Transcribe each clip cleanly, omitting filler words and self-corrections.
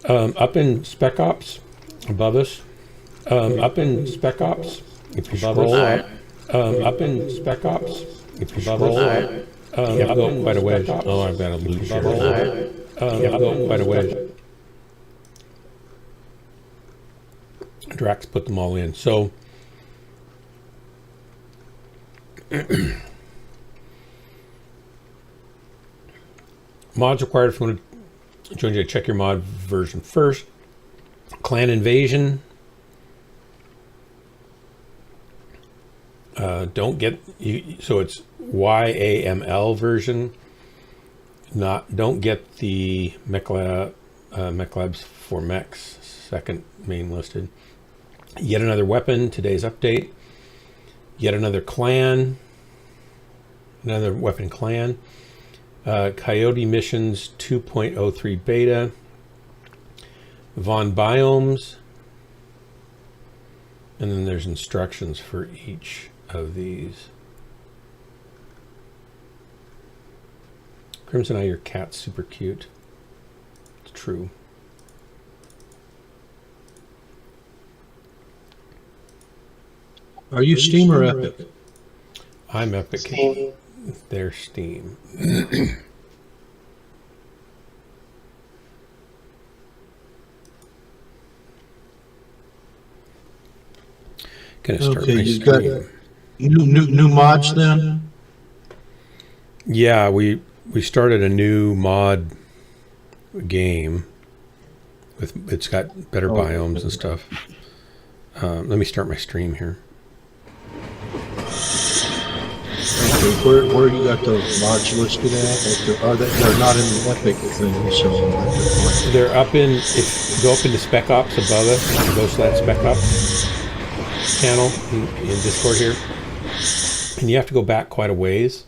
Up in Spec Ops, above us. Up in Spec Ops, if you scroll up. Up in Spec Ops, if you scroll up. You have to go quite a ways. Oh, I've got a loot share. You have to go quite a ways. Drax put them all in. So mods required if you want to join you. Check your mod version first. Clan Invasion. Don't get you. So it's YAML version. Don't get the Mechlabs for Mechs. Second main listed. Yet another weapon. Today's update. Yet another clan. Another weapon clan. Coyote Missions 2.03 beta. Von Biomes. And then there's instructions for each of these. Crimson Eye, your cat's super cute. It's true. Are you Steam or Epic? I'm Epic. Steam. They're Steam. Gonna start Okay, my you've got stream. new mods then? Yeah, we started a new mod game with it's got better biomes and stuff. Let me start my stream here. Okay, where you got those mods listed at? Are they're not in the Epic thing, so They're up in, if you go up into Spec Ops above us, you go to that Spec Ops channel in Discord here, and you have to go back quite a ways.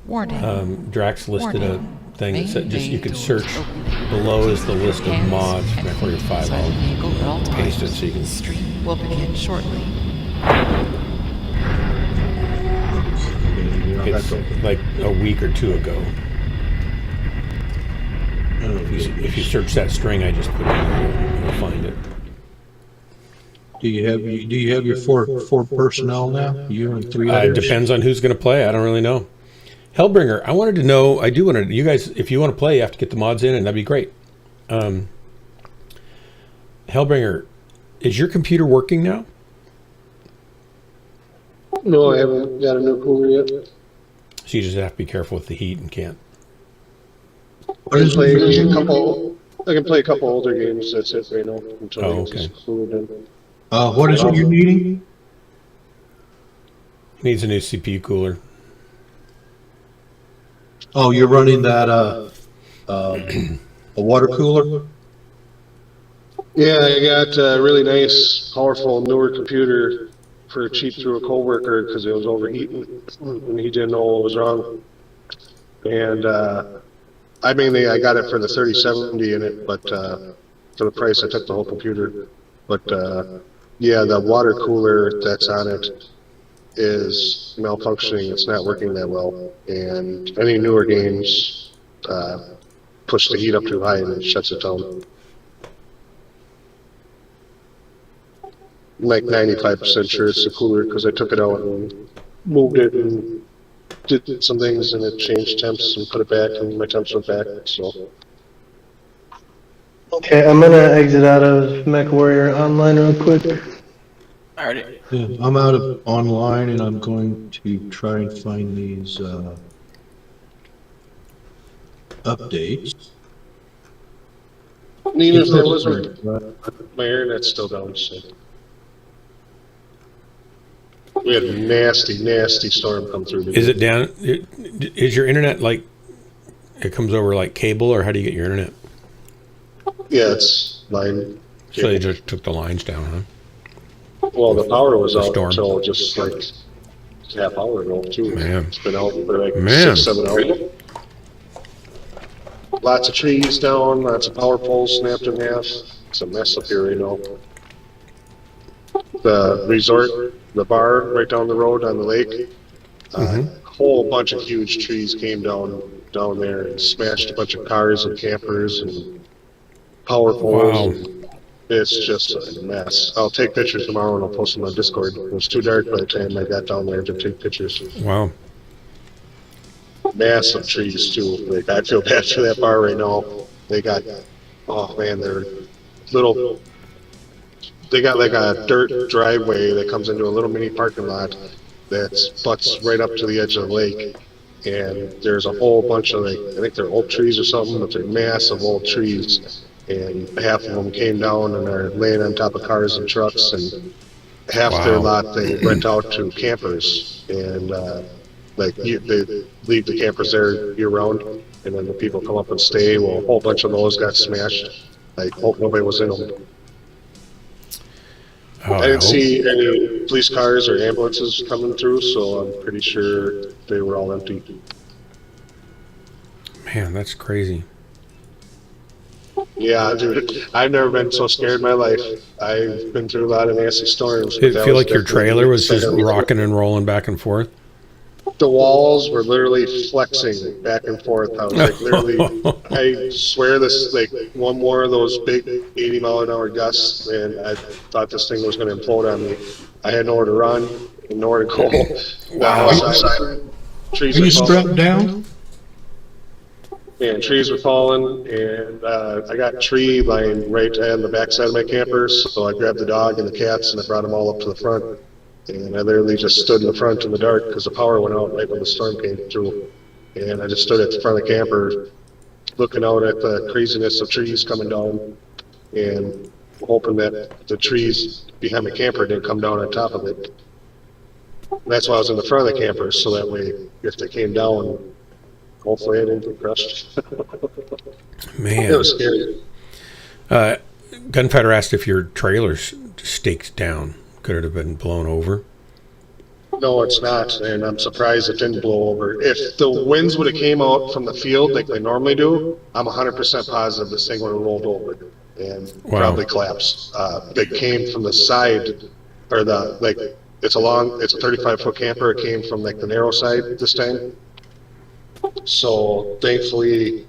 Drax listed a thing that said just you could search below is the list of mods for Mechwarrior 5. I'll paste it so you can. Stream will begin shortly. It's like a week or two ago. If you search that string I just put in, you'll find it. do you have your four personnel now? You and three others? It depends on who's going to play. I don't really know. Hellbringer, I wanted to know. I do want to. You guys, if you want to play, you have to get the mods in, and that'd be great. Hellbringer, is your computer working now? No, I haven't got a new cooler yet. So you just have to be careful with the heat and can't. I can play a couple older games. That's it right now until I get this cooled in. What is it you're needing? Needs a new CPU cooler. Oh, you're running that a water cooler? Yeah, I got a really nice, powerful, newer computer for cheap through a coworker because it was overheating and he didn't know what was wrong. And I got it for the 3070 in it, but for the price I took the whole computer. But yeah, the water cooler that's on it is malfunctioning. It's not working that well, and any newer games push the heat up too high and it shuts it down. I'm like 95% sure it's the cooler because I took it out and moved it and did some things and it changed temps and put it back and my temps went back. So Okay, I'm gonna exit out of Mechwarrior Online real quick. Alrighty. Yeah, I'm out of online and I'm going to try and find these updates. and even if there wasn't, my internet's still down. So we had a nasty storm come through. Is it down? Is your internet like it comes over like cable, or how do you get your internet? Yeah, it's line. So they just took the lines down, huh? Well, the power was The out storm. until just like half hour ago too. Man. It's been out for like Man. 6-7 hours. Lots of trees down, lots of power poles snapped in half. It's a mess up here right now. The resort, the bar right down the road on the lake, a whole bunch of huge trees came down there and smashed a bunch of cars and campers, and power Wow. poles. It's just a mess. I'll take pictures tomorrow and I'll post them on Discord. It was too dark by the time I got down there to take pictures. Wow. Massive trees too. Like I feel bad for that bar right now. They got, oh man, they're little. They got like a dirt driveway that comes into a little mini parking lot that butts right up to the edge of the lake. And there's a whole bunch of, like, I think they're oak trees or something, but they're massive old trees. And half of them came down and are laying on top of cars and trucks, and half their Wow. lot they rent out to campers. And they leave the campers there year round, and then the people come up and stay. Well, a whole bunch of those got smashed. I hope nobody was in them. Oh, I didn't see any police cars or ambulances coming through, so I'm pretty sure they were all empty. Man, that's crazy. Yeah, dude, I've never been so scared in my life. I've been through a lot of nasty storms. Did it feel like your trailer was just definitely- rocking and rolling back and forth? The walls were literally flexing back and forth. I was like, literally, I swear this, like, one more of those big 80-mile-an-hour gusts, and I thought this thing was going to implode on me. I had nowhere to run and nowhere to go. Wow. Trees Are were you falling. strapped down? And trees were falling, and I got a tree lying right on the backside of my camper, so I grabbed the dog and the cats, and I brought them all up to the front. And I literally just stood in the front in the dark because the power went out right when the storm came through. And I just stood at the front of the camper looking out at the craziness of trees coming down and hoping that the trees behind the camper didn't come down on top of it. And that's why I was in the front of the camper, so that way if they came down, hopefully I didn't get crushed. It Man. was scary. Gunfighter asked if your trailer's staked down. Could it have been blown over? No, it's not, and I'm surprised it didn't blow over. If the winds would have came out from the field like they normally do, I'm 100% positive this thing would have rolled over and Wow. probably collapsed. It came from the side, or it's a 35-foot camper. It came from like the narrow side this time. So thankfully,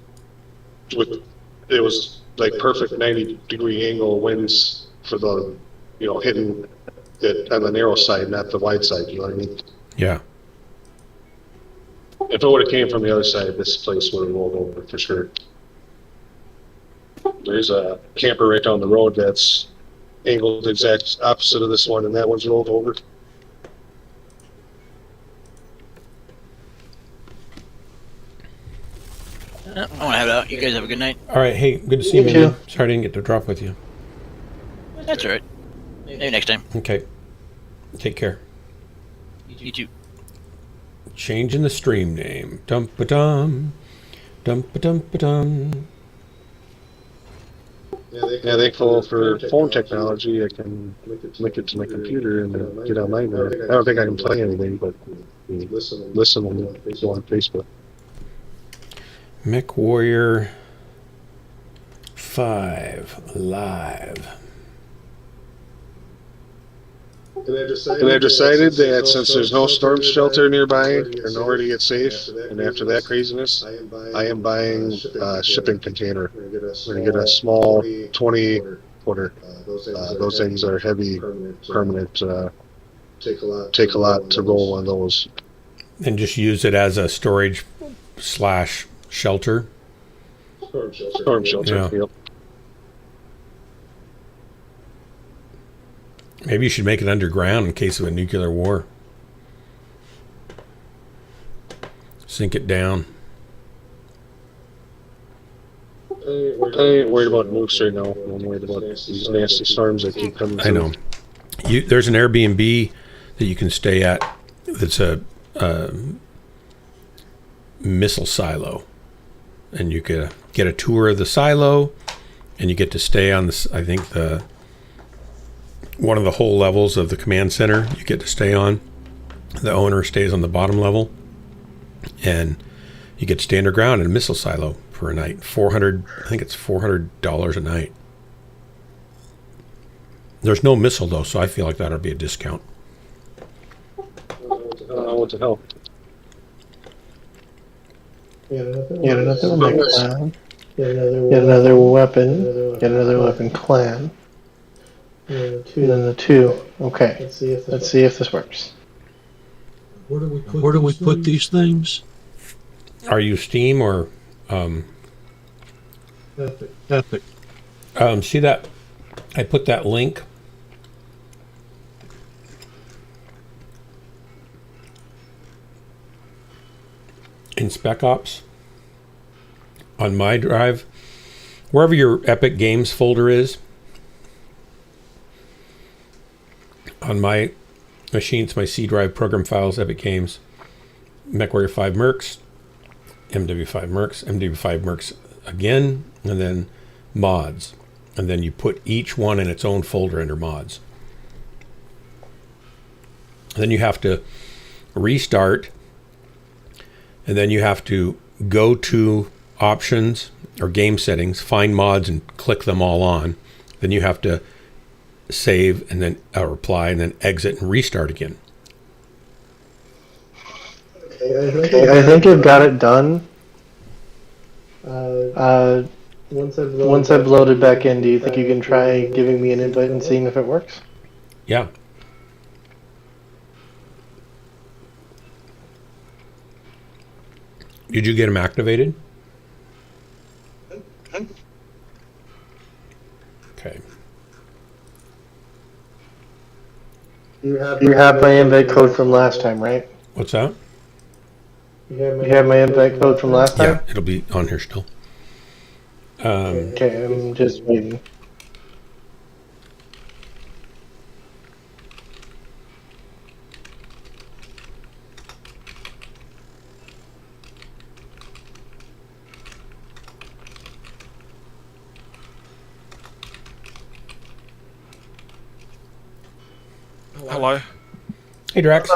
it was like perfect 90-degree angle winds for the, hitting it on the narrow side, not the wide side, you know what I mean? Yeah. If it would have came from the other side, this place would have rolled over for sure. There's a camper right down the road that's angled the exact opposite of this one, and that one's rolled over. I want to head out. You guys have a good night. All right. Hey, good to see you, You man. too. Sorry I didn't get to drop with you. That's all right. Maybe next time. Okay. Take care. You too. Changing the stream name. Dum-ba-dum. Dum-ba-dum-ba-dum. Yeah, thankful for phone technology. I can link it to my computer and get online there. I don't think I can play anything, but listen and go on Facebook. Mechwarrior 5 live. And I decided that since there's no storm shelter nearby or nowhere to get safe, and after that craziness, I am buying a shipping container. I'm going to get a small 20-footer. Those things are heavy, permanent. Take a lot to roll on those. And just use it as a storage / shelter. Storm shelter. Yeah. Yep. Maybe you should make it underground in case of a nuclear war. Sink it down. I ain't worried about nukes right now. I'm worried about these nasty storms that keep coming I through. know. There's an Airbnb that you can stay at that's a missile silo. And you could get a tour of the silo, and you get to stay on this, I think, one of the whole levels of the command center you get to stay on. The owner stays on the bottom level, and you get to stay underground in a missile silo for a night. I think it's $400 a night. There's no missile though, so I feel like that ought to be a discount. What the hell? Yeah, nothing like that. Get another weapon. Get another weapon clan. And then the two. Okay. Let's see if this works. Where do we put these things? Are you Steam or Epic. see that? I put that link in Spec Ops on my drive, wherever your Epic Games folder is. On my machine, it's my C drive, program files, Epic Games, Mechwarrior 5 Mercs, MW5 Mercs, MW5 Mercs again, and then mods. And then you put each one in its own folder under mods. Then you have to restart, and then you have to go to options or game settings, find mods and click them all on. Then you have to save and then reply and then exit and restart again. Okay, I think I've got it done. Once I've loaded back in, do you think you can try giving me an invite and seeing if it works? Yeah. Did you get them activated? Okay. You have my invite code from last time, right? What's that? You have my invite code from last time? Yeah, it'll be on here still. Okay, I'm just waiting. Hello. Hey, Drax.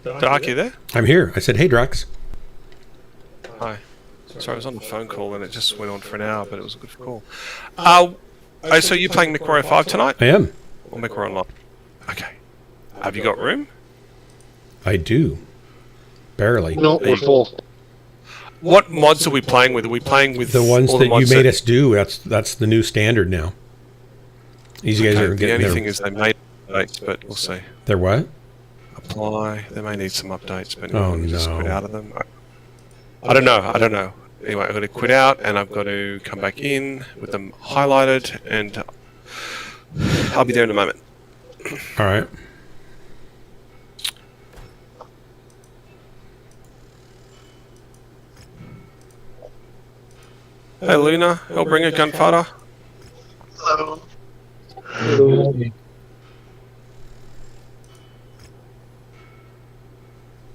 Dark, you there? I'm here. I said, hey, Drax. Hi. Sorry, I was on the phone call and it just went on for an hour, but it was a good call. Oh, so you're playing Mechwarrior 5 tonight? I am. Or Mechwarrior Online? Okay. Have you got room? I do. Barely. No, we're full. What mods are we playing with? Are we playing with The ones all that you mods made us do, that's the new standard now. These guys Okay, are the getting only their... thing is they made updates, but we'll see. They're what? Apply. They may need some updates, but Oh, let me just no. quit out of them. I don't know. Anyway, I've got to quit out and I've got to come back in with them highlighted, and I'll be there in a moment. All right. Hey Luna, Hellbringer, Gunfighter.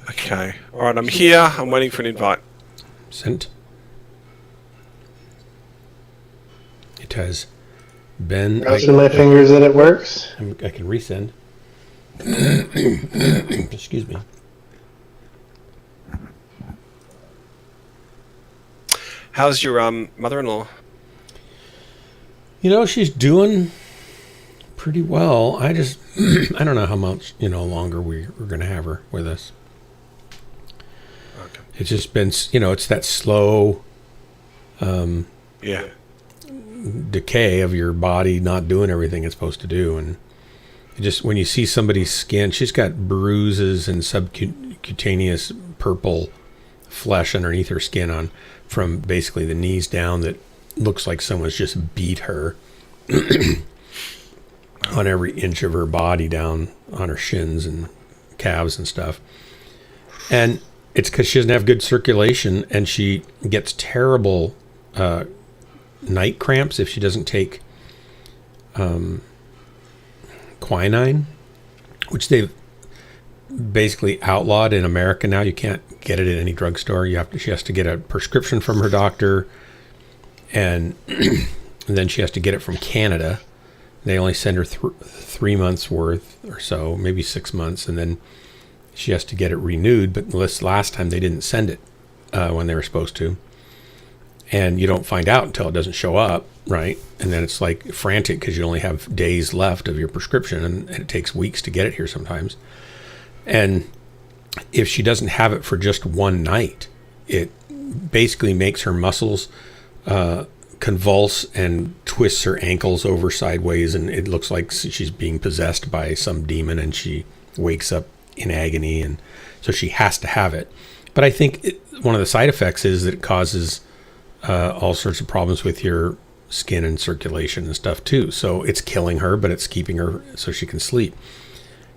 Okay. Alright, I'm here. I'm waiting for an invite. Sent. It has been... Crossing my fingers that it works. I can resend. Excuse me. How's your mother-in-law? You know, she's doing pretty well. I just, I don't know how much, longer we're going to have her with us. Okay. It's just been, it's that slow Yeah. decay of your body not doing everything it's supposed to do. And it just, when you see somebody's skin, she's got bruises and subcutaneous purple flesh underneath her skin from basically the knees down that looks like someone's just beat her on every inch of her body down on her shins and calves and stuff. And it's because she doesn't have good circulation, and she gets terrible night cramps if she doesn't take quinine, which they've basically outlawed in America now. You can't get it at any drugstore. She has to get a prescription from her doctor, and then she has to get it from Canada. They only send her 3 months worth or so, maybe 6 months, and then she has to get it renewed. But this last time they didn't send it when they were supposed to, and you don't find out until it doesn't show up, right? And then it's like frantic because you only have days left of your prescription, and it takes weeks to get it here sometimes. And if she doesn't have it for just one night, it basically makes her muscles convulse and twists her ankles over sideways, and it looks like she's being possessed by some demon, and she wakes up in agony, and so she has to have it. But I think one of the side effects is that it causes all sorts of problems with your skin and circulation and stuff too. So it's killing her, but it's keeping her so she can sleep.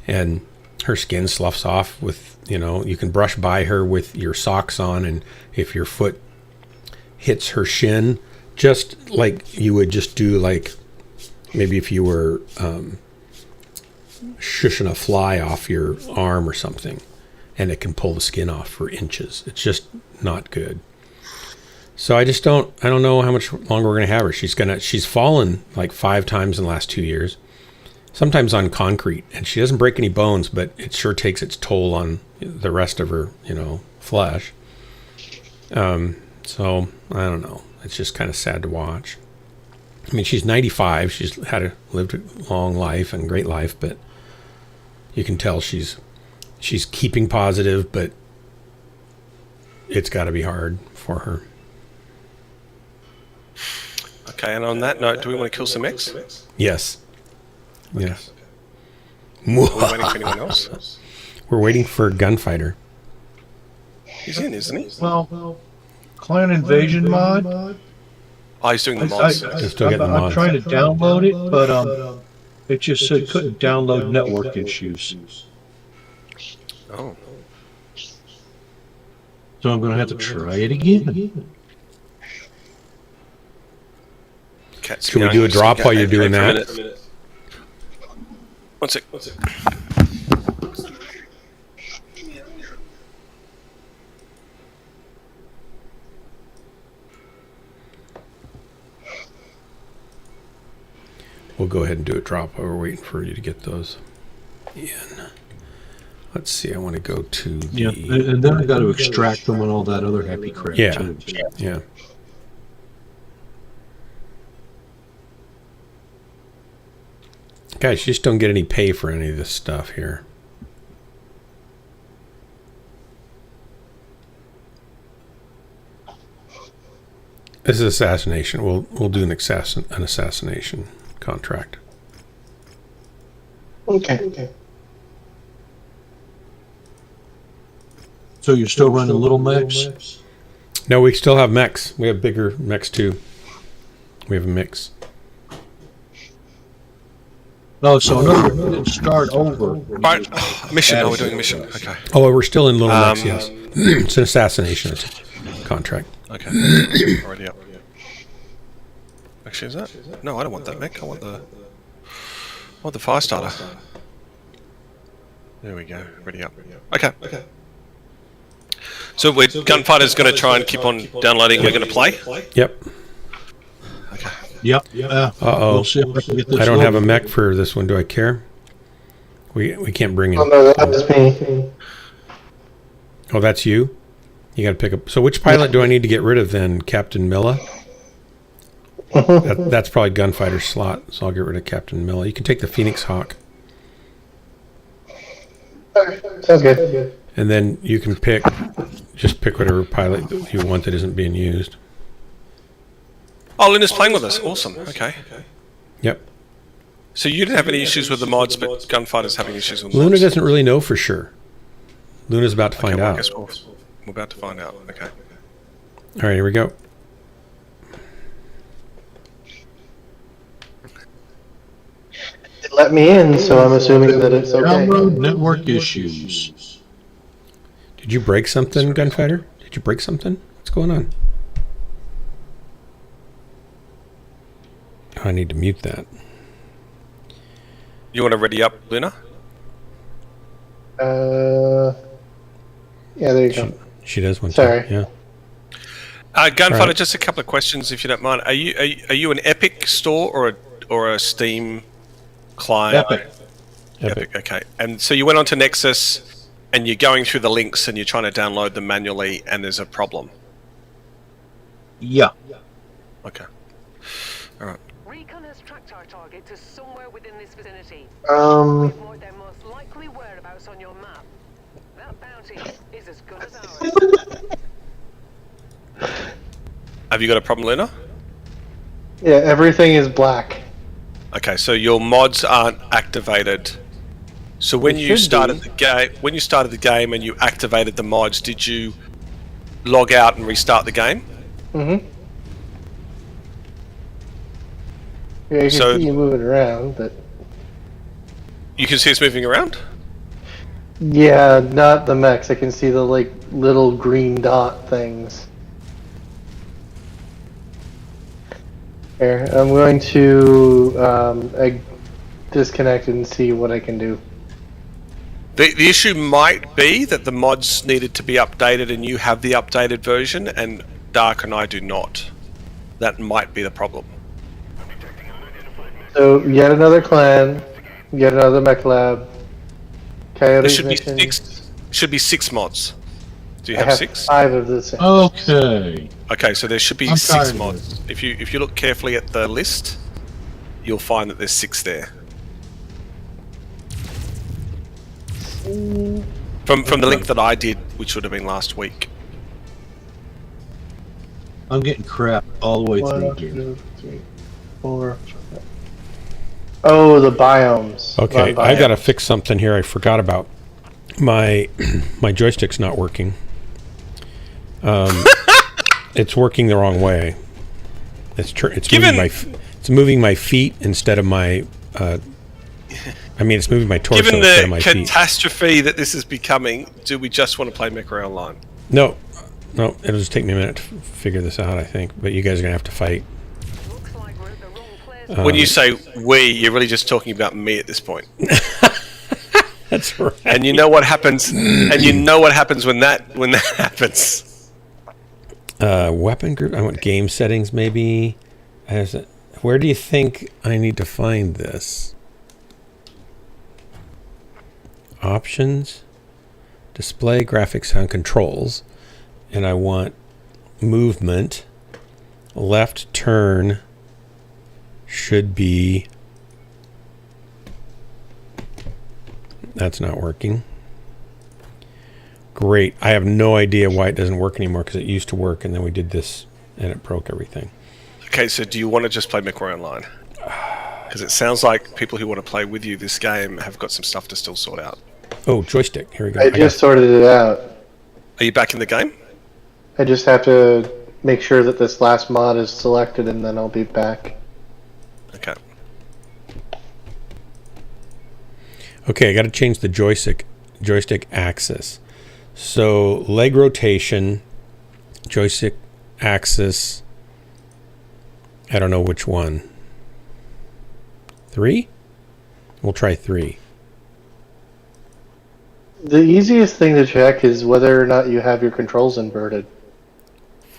And her skin sloughs off with, you can brush by her with your socks on, and if your foot hits her shin, just like you would just do, like maybe if you were shushing a fly off your arm or something, and it can pull the skin off for inches. It's just not good. So I don't know how much longer we're going to have her. She's fallen like 5 times in the last 2 years, sometimes on concrete, and she doesn't break any bones, but it sure takes its toll on the rest of her, flesh. So I don't know. It's just kind of sad to watch. I mean, she's 95. She's lived a long life and great life, but you can tell she's keeping positive, but it's got to be hard for her. Okay, and on that note, do we want to kill some Mechs? Yes. Yes. Are we waiting for anyone else? We're waiting for Gunfighter. He's in, isn't he? Well, clan invasion mod. Oh, he's doing the mods. He's still getting the I'm mods. trying to download it, but it just said couldn't download network issues. Oh. So I'm going to have to try it again. Cat's Should we meowing. do a I'm just drop gonna while you're go doing for a that? minute. One sec. We'll go ahead and do a drop while we're waiting for you to get those in. Let's see. I want to go to the... Yeah, and then I got to extract them and all that other happy crap Yeah. too. Yeah. Guys, you just don't get any pay for any of this stuff here. This is assassination. We'll do an assassination contract. Okay. So you're still running little mechs? No, we still have mechs. We have bigger mechs too. We have a mix. No, so no, we didn't start over. Right, mission. Oh, we're doing a mission. Okay. Oh, we're still in little mechs, yes. It's an assassination contract. Okay. Already up. Actually, is that? No, I don't want that mech. I want the fire starter. There we go. Ready up. Okay. So Gunfighter's going to try and keep on downloading. We're going to play. Yep. Okay. Yep. Uh-oh. We'll see if I can get this I don't have a loaded. mech for this one. Do I care? We can't bring in. Oh, no, that was me. Oh, that's you? You got to pick up. So which pilot do I need to get rid of then? Captain Milla? That's probably Gunfighter's slot, so I'll get rid of Captain Milla. You can take the Phoenix Hawk. Sounds good. And then you can just pick whatever pilot you want that isn't being used. Oh, Luna's playing with us. Awesome. Okay. Yep. So you didn't have any issues with the mods, but Gunfighter's having issues with the Luna mods. doesn't really know for sure. Luna's about to find well, I out. guess we're about to find out. Okay. All right, here we go. It let me in, so I'm assuming that it's okay. Download network issues. Did you break something, Gunfighter? Did you break something? What's going on? Oh, I need to mute that. You want to ready up, Luna? Yeah, there you go. She does want Sorry. to. Yeah. Gunfighter, Right. just a couple of questions, if you don't mind. Are you an Epic store or a Steam client? Epic. Okay. And so you went onto Nexus, and you're going through the links, and you're trying to download them manually, and there's a problem. Yeah. Okay. All right. Recon has tracked our target to somewhere within this vicinity. Um, We've marked their most likely whereabouts on your map. That bounty is as good as ours. Have you got a problem, Luna? Yeah, everything is black. Okay, so your mods aren't activated. So when They you should started be. the game and you activated the mods, did you log out and restart the game? Mm-hmm. Yeah, you can So- see you moving around, but You can see us moving around? yeah, not the mechs. I can see the like little green dot things. Here, I'm going to disconnect and see what I can do. The issue might be that the mods needed to be updated and you have the updated version and Dark and I do not. That might be the problem. So yet another clan, yet another mech lab. There Coyote's should be mission. six mods. Do you I have have 6? 5 of the same. Okay. Okay, so there should be I'm 6 tired of mods. If you look carefully at the list, you'll find that there's 6 there. From the link that I did, which would have been last week. I'm getting crap all the way 1, through here. 2, 3, 4. Oh, the biomes. Okay, Not I got to biomes. fix something here. I forgot about my my joystick's not working. It's working the wrong way. It's moving my feet instead of my. It's moving my torso Given instead of the my feet. catastrophe that this is becoming, do we just want to play Mechwarrior Online? No, it'll just take me a minute to figure this out. I think, but you guys are gonna have to fight. Looks like we're at the wrong place. When you say we, you're really just talking about me at this point. That's right. And you know what happens. And you know what happens when that happens. Weapon group. I want game settings. Maybe. Where do you think I need to find this? Options, display, graphics, sound, controls, and I want movement. Left turn should be. That's not working. Great. I have no idea why it doesn't work anymore because it used to work and then we did this and it broke everything. Okay, so do you want to just play Mechwarrior Online? Because it sounds like people who want to play with you this game have got some stuff to still sort out. Oh, joystick. Here we go. I just sorted it out. Are you back in the game? I just have to make sure that this last mod is selected and then I'll be back. Okay. Okay, I got to change the joystick axis. So leg rotation, joystick axis. I don't know which one. 3? We'll try 3. The easiest thing to check is whether or not you have your controls inverted.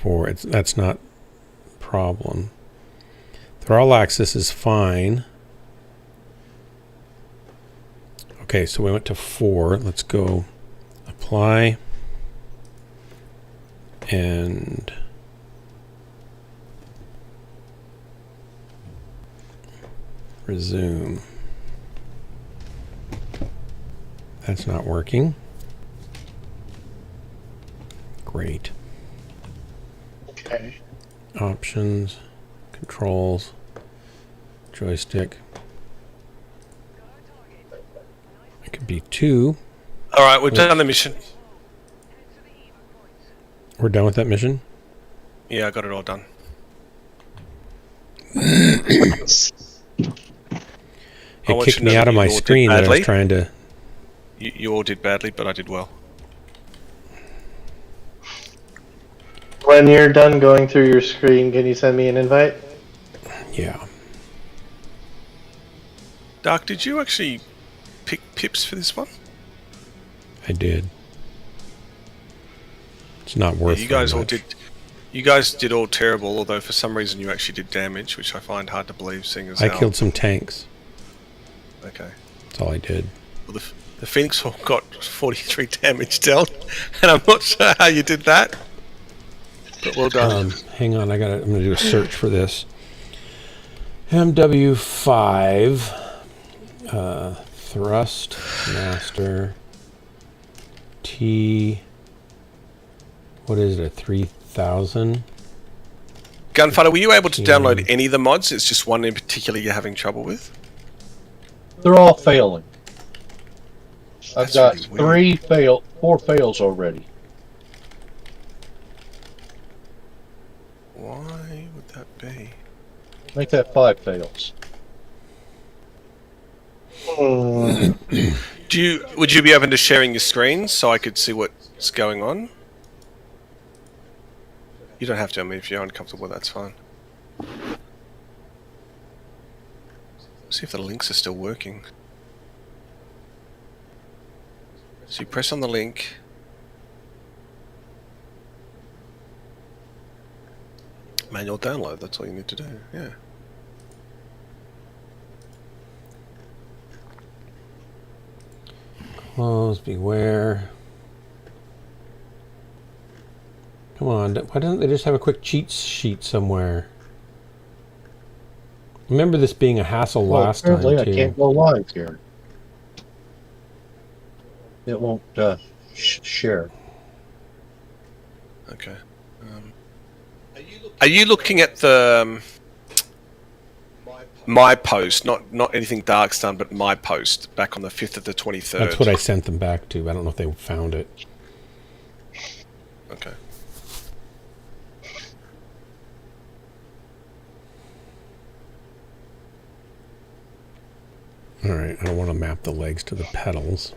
4. That's not a problem. Throttle axis is fine. Okay, so we went to 4. Let's go apply and resume. That's not working. Great. Okay. Options, controls, joystick. It could be 2. All right, we've done the mission. We're done with that mission. Yeah, I got it all done. It want kicked you to me know out that of you my all did screen that I was badly. trying to. You all did badly, but I did well. When you're done going through your screen, can you send me an invite? Yeah. Dark, did you actually pick pips for this one? I did. It's not worth. You guys very all much. did. You guys did all terrible, although for some reason you actually did damage, which I find hard to believe, seeing as I how... killed some tanks. Okay. That's all I did. Well, the Phoenix Hawk got 43 damage dealt, and I'm not sure how you did that. But well done. Hang on, I'm gonna do a search for this. MW5 thrust master T. What is it? 3000. Gunfighter, were you able to download any of the mods? It's just one in particular you're having trouble with? They're all failing. I've That's got really weird. 4 fails already. Why would that be? Make that 5 fails. Would you be open to sharing your screen so I could see what's going on? You don't have to. I mean, if you're uncomfortable, that's fine. See if the links are still working. So you press on the link. Manual download, that's all you need to do, yeah. Close, beware. Come on, why don't they just have a quick cheat sheet somewhere? Remember this being a hassle last time, too. I can't go live here. It won't share. Okay. Are you looking at the my post, not anything Dark's done, but my post back on the 5th of the 23rd? That's what I sent them back to. I don't know if they found it. Okay. Alright, I don't want to map the legs to the pedals.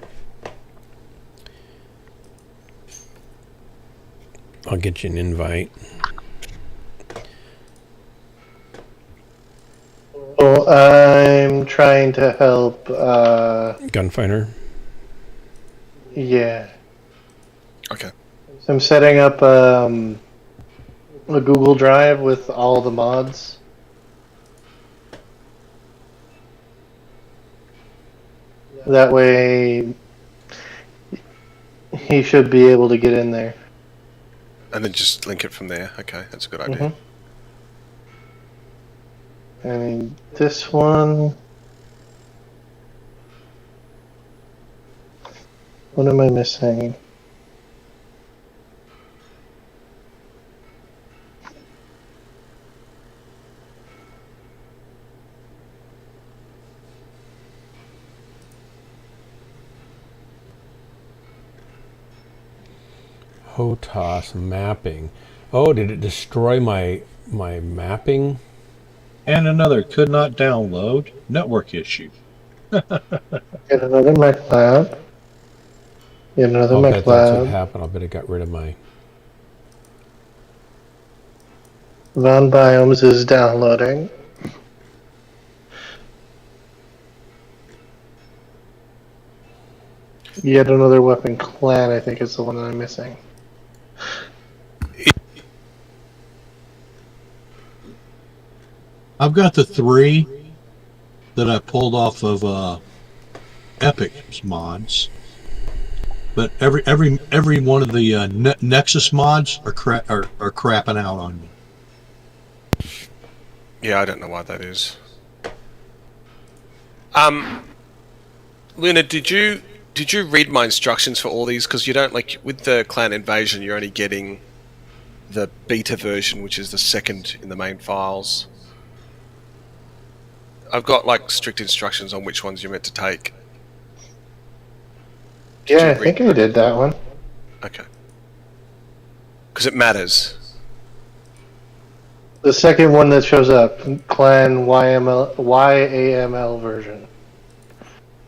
I'll get you an invite. Well, I'm trying to help. Gunfighter. Yeah. Okay. So I'm setting up a Google Drive with all the mods. That way, he should be able to get in there. And then just link it from there. Okay, that's a good idea. I mean, this one. What am I missing? HOTAS mapping. Oh, did it destroy my mapping? And another could not download. Network issue. Get another mech lab. Get another I'll mech bet that's what lab. happened. I'll bet it got rid of my... Von Biomes is downloading. Yet another weapon clan, I think, is the one that I'm missing. I've got the 3 that I pulled off of Epic's mods, but every one of the Nexus mods are crapping out on me. Yeah, I don't know why that is. Luna, did you read my instructions for all these? Because you don't, like, with the clan invasion, you're only getting the beta version, which is the second in the main files. I've got, like, strict instructions on which ones you're meant to take. Yeah, I think I did that one. Okay. Because it matters. The second one that shows up, clan YAML version.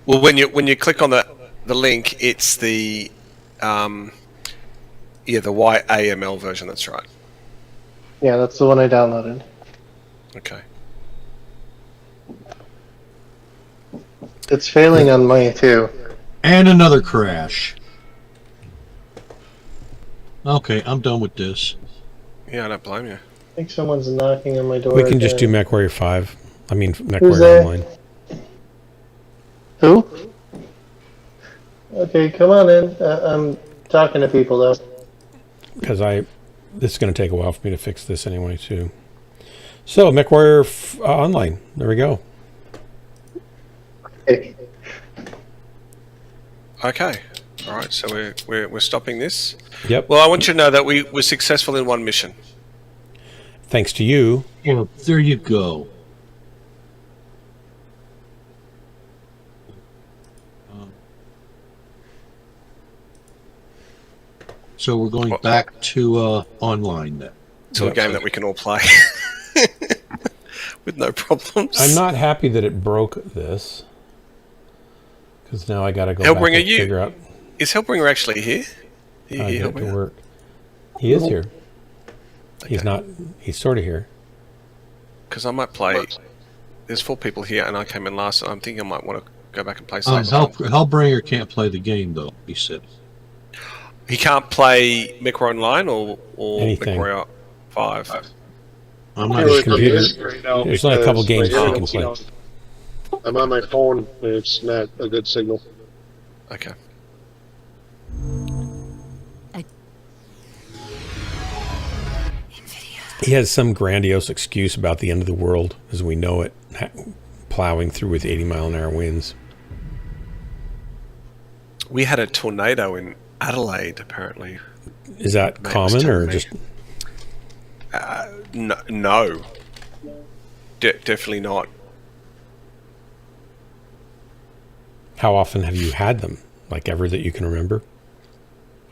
Well, when you click on the link, it's the the YAML version. That's right. Yeah, that's the one I downloaded. Okay. It's failing on mine too. And another crash. Okay, I'm done with this. Yeah, I don't blame you. I think someone's knocking on my door. We can just do again. Mechwarrior 5. I mean, Who's Mechwarrior there? Online. Who? Okay, come on in. I'm talking to people though. Because this is going to take a while for me to fix this anyway, too. So, Mechwarrior Online. There we go. Hey. Okay. All right. So we're stopping this. Yep. Well, I want you to know that we were successful in one mission. thanks to you. Well, there you go. So we're going back to online then. To a game that we can all play with no problems. I'm not happy that it broke this, because now I got to go Hellbringer, back and figure out is Hellbringer actually here? how to get it to work. He is here. Okay. He's not. He's sort of here. Because I might play. There's 4 people here, and I came in last. And I'm thinking I might want to go back and play some. Hellbringer can't play the game though. He said He can't play Mechwarrior Online or Anything. Mechwarrior 5. I'm I not can't really sure. play this right now There's only a couple because games my you can internet's play. down. I'm on my phone, and it's not a good signal. Okay. He has some grandiose excuse about the end of the world as we know it, plowing through with 80-mile-an-hour winds. We had a tornado in Adelaide, apparently. Is that Mate was common telling or me. just? No. Definitely not. How often have you had them? Like ever that you can remember?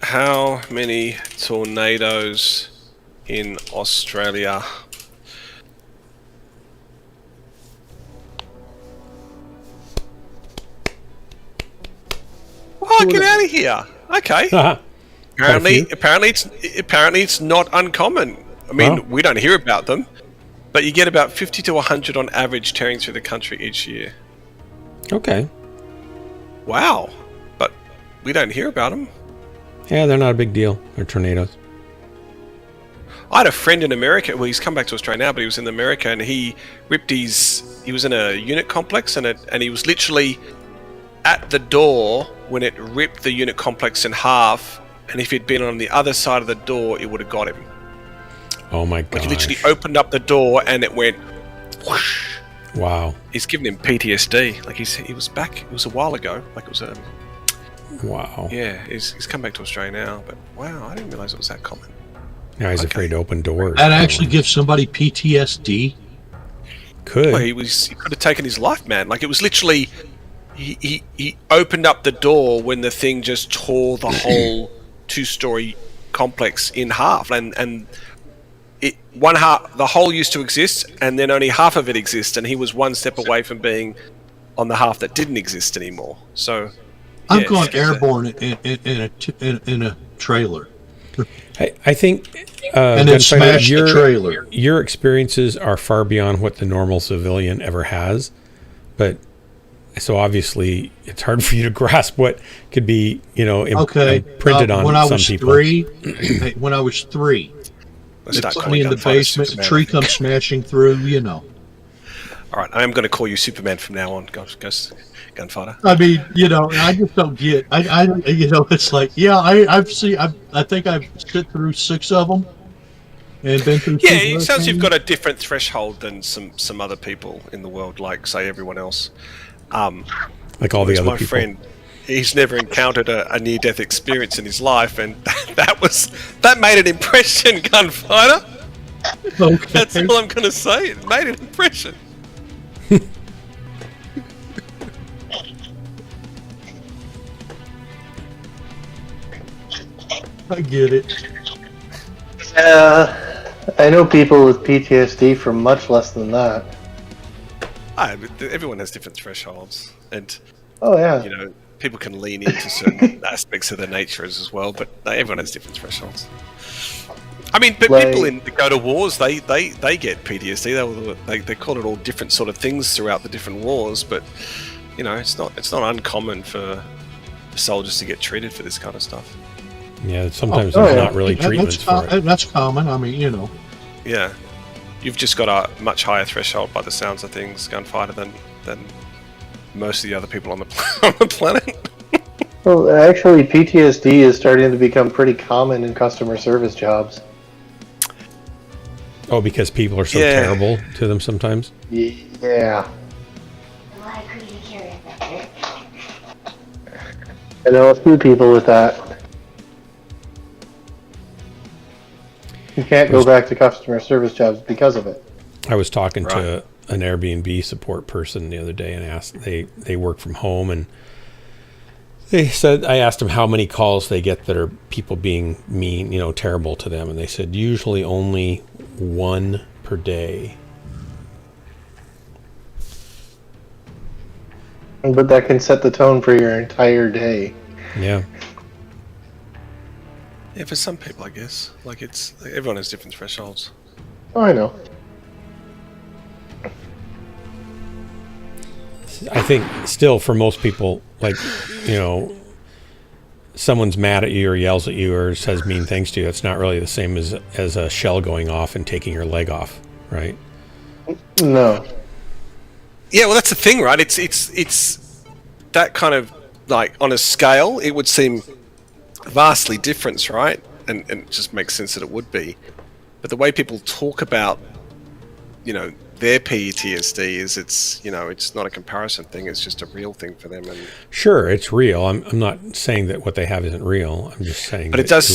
How many tornadoes in Australia? Oh, get out of here! Okay. Apparently it's not uncommon. I mean, Wow. we don't hear about them, but you get about 50 to 100 on average tearing through the country each year. Okay. Wow, but we don't hear about them. Yeah, they're not a big deal. They're tornadoes. I had a friend in America. Well, he's come back to Australia now, but he was in America and he ripped his. He was in a unit complex and he was literally at the door when it ripped the unit complex in half. And if he'd been on the other side of the door, it would have got him. Oh my Like god. he literally opened up the door and it went whoosh. Wow. He's given him PTSD. Like he was back. It was a while ago. Like it was a. Wow. Yeah, he's come back to Australia now. But wow, I didn't realize it was that common. Now he's afraid to open doors. That actually gives somebody PTSD. Could. Well, he could have taken his life, man. Like it was literally. He opened up the door when the thing just tore the whole 2-story complex in half, and it one half the whole used to exist, and then only half of it exists, and he was one step away from being on the half that didn't exist anymore. So I've gone airborne in a trailer. I think And then Gunfighter, smashed the trailer. Your experiences are far beyond what the normal civilian ever has, but so obviously it's hard for you to grasp what could be, printed on when I some was people. When I was 3, Let's they start put calling me in the Gunfighter basement. The Superman, tree I think. comes smashing through. All right, I am going to call you Superman from now on, Gunfighter. I mean, I just don't get. It's like, yeah, I think I've sit through 6 of them, and been through. Yeah, 2 it sounds you've hurricanes. got a different threshold than some other people in the world, like say everyone else. Like all the other My people. friend, he's never encountered a near-death experience in his life, and that made an impression, Gunfighter. Okay. That's all I'm going to say. It made an impression. I get it. I know people with PTSD from much less than that. Everyone has different thresholds, and Oh yeah. people can lean into certain aspects of their nature as well. But everyone has different thresholds. I mean, but people that go to wars, they get PTSD. They call it all different sort of things throughout the different wars. But it's not uncommon for soldiers to get treated for this kind of stuff. Yeah, sometimes Oh, there's yeah. not really treatments for it. That's common. I mean, Yeah, you've just got a much higher threshold by the sounds of things, Gunfighter, than most of the other people on the planet. Well, actually, PTSD is starting to become pretty common in customer service jobs. Oh, because people are so Yeah. terrible to them sometimes? Yeah. I know a few people with that. You can't go back to customer service jobs because of it. I was talking to an Airbnb support person the other day and asked, they work from home, and they said, I asked them how many calls they get that are people being mean, terrible to them. And they said, usually only 1 per day. But that can set the tone for your entire day. Yeah. Yeah, for some people, I guess. Everyone has different thresholds. Oh, I know. I think still for most people, someone's mad at you or yells at you or says mean things to you, it's not really the same as a shell going off and taking your leg off, right? No. Yeah, well, that's the thing, right? It's that kind of, on a scale, it would seem vastly different, right? And it just makes sense that it would be. But the way people talk about, their PTSD is it's not a comparison thing. It's just a real thing for them. And sure, it's real. I'm not saying that what they have isn't real. I'm just saying. But it does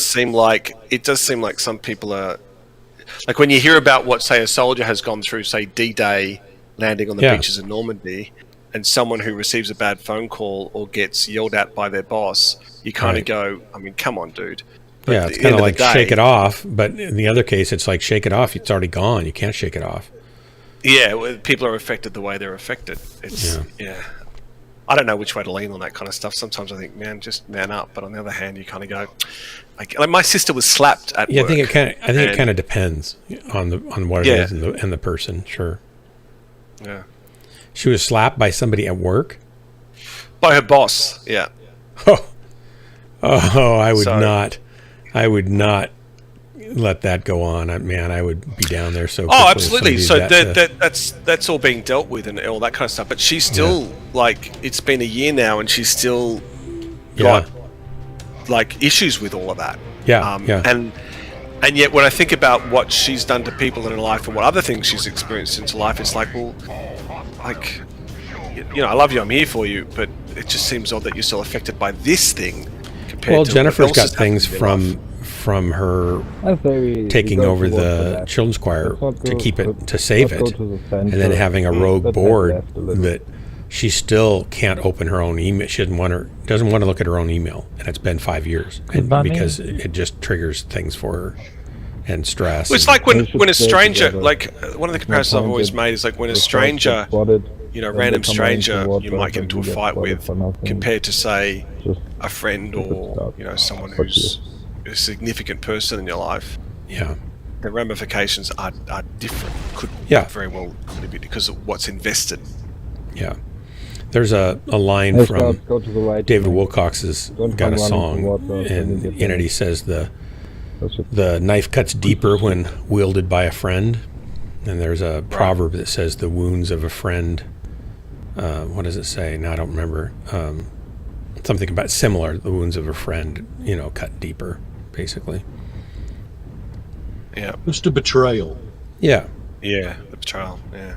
seem like some people are, like when you hear about what, say, a soldier has gone through, say D-Day, landing on the beaches of Normandy, and someone who receives a bad phone call or gets yelled at by their boss, you kind of go, I mean, come on, dude. But it's kind of like shake it off. But in the other case, it's like shake it off. It's already gone. You can't shake it off. Yeah, well, people are affected the way they're affected. Yeah. I don't know which way to lean on that kind of stuff. Sometimes I think, man, just man up. But on the other hand, you kind of go, like my sister was slapped at work. I think it kind of depends on what it is and the person. Sure. Yeah. She was slapped by somebody at work. By her boss. Yeah. I would not let that go on. I would be down there so quickly. Oh, absolutely. So that's all being dealt with and all that kind of stuff. But she's still it's been a year now, and she's still got issues with all of that. And yet, when I think about what she's done to people in her life and what other things she's experienced in her life, it's like, well, I love you, I'm here for you, but it just seems odd that you're still affected by this thing. Well, Jennifer's got things from her taking over the children's choir to save it, and then having a rogue board that she still can't open her own email. She doesn't want to look at her own email, and it's been 5 years, because it just triggers things for her and stress. Well, it's like when a stranger, one of the comparisons I've always made is like when a stranger, random stranger you might get into a fight with, compared to, say, a friend or someone who's a significant person in your life. Yeah, the ramifications are different. Could very well be because of what's invested. Yeah, there's a line from David Wilcox's got a song, and in it he says the knife cuts deeper when wielded by a friend, and there's a proverb that says the wounds of a friend. What does it say? Now I don't remember. Something about similar. The wounds of a friend, cut deeper, basically. Yeah. It's the betrayal. Yeah. Yeah, the betrayal. Yeah.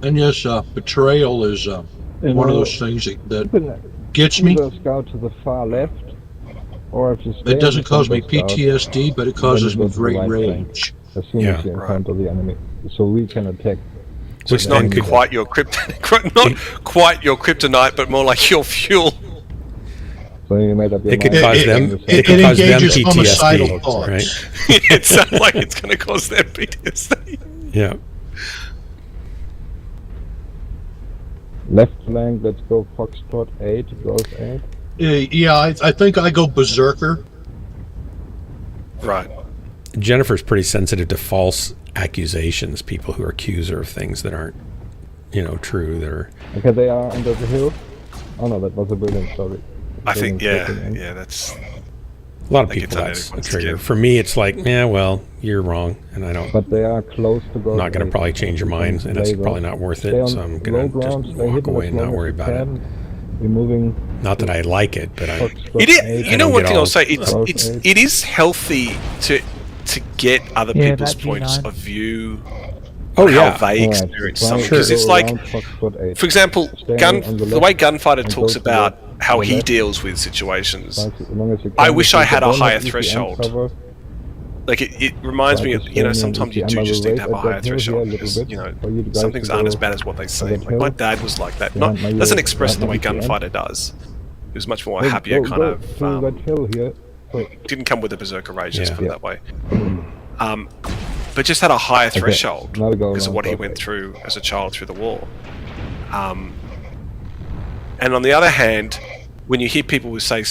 And yes, betrayal is one of those things that gets me. Go to the far left, or if you it doesn't cause me PTSD, but it causes me great rage. As soon as you encounter the enemy, so we can attack. So it's not quite your kryptonite, but more like your fuel. So you made up your mind. It could cause them PTSD, right? It sounds like it's going to cause them PTSD. Yeah. Left flank, let's go Foxtrot 8, Golf 8. Yeah, I think I go Berserker. Right. Jennifer's pretty sensitive to false accusations, people who accuse her of things that aren't, true. Okay, they are under the hill. Oh no, that was a brilliant story. I think, that's... A lot of people, that's a trigger. For me, it's like, well, you're wrong, and I don't... But they are close to go. I'm not going to probably change your mind, and it's probably not worth it, so I'm going to just walk away and not worry about it. Moving. Not that I like it, but it is. You know, one thing I'll say, it is healthy to get other people's points of view Oh, how yeah. they Alright, experience try something. to Because go it's like, around Foxtrot 8. for example, Stay on the the way left Gunfighter and talks go about to how the he left. deals with situations. As long as you I can, wish if I you had a don't have higher ECM threshold. cover, Like it reminds try me to of, stay near sometimes you ECM. do I will just need wait to have a at that higher hill here a threshold little because, bit for you guys some to things aren't as go bad as what they to seem. that Like my hill. dad was like that. Behind my Doesn't ear, express the way behind my ECM. Gunfighter does. He was much more Go, happier go, kind go of, to that hill here. So, didn't come with the Berserker Rage, just Yeah. put it that way. But just had a higher threshold now we go because of around what he Fox went 8. through as a child through the war. And on the other hand, when you hear people who say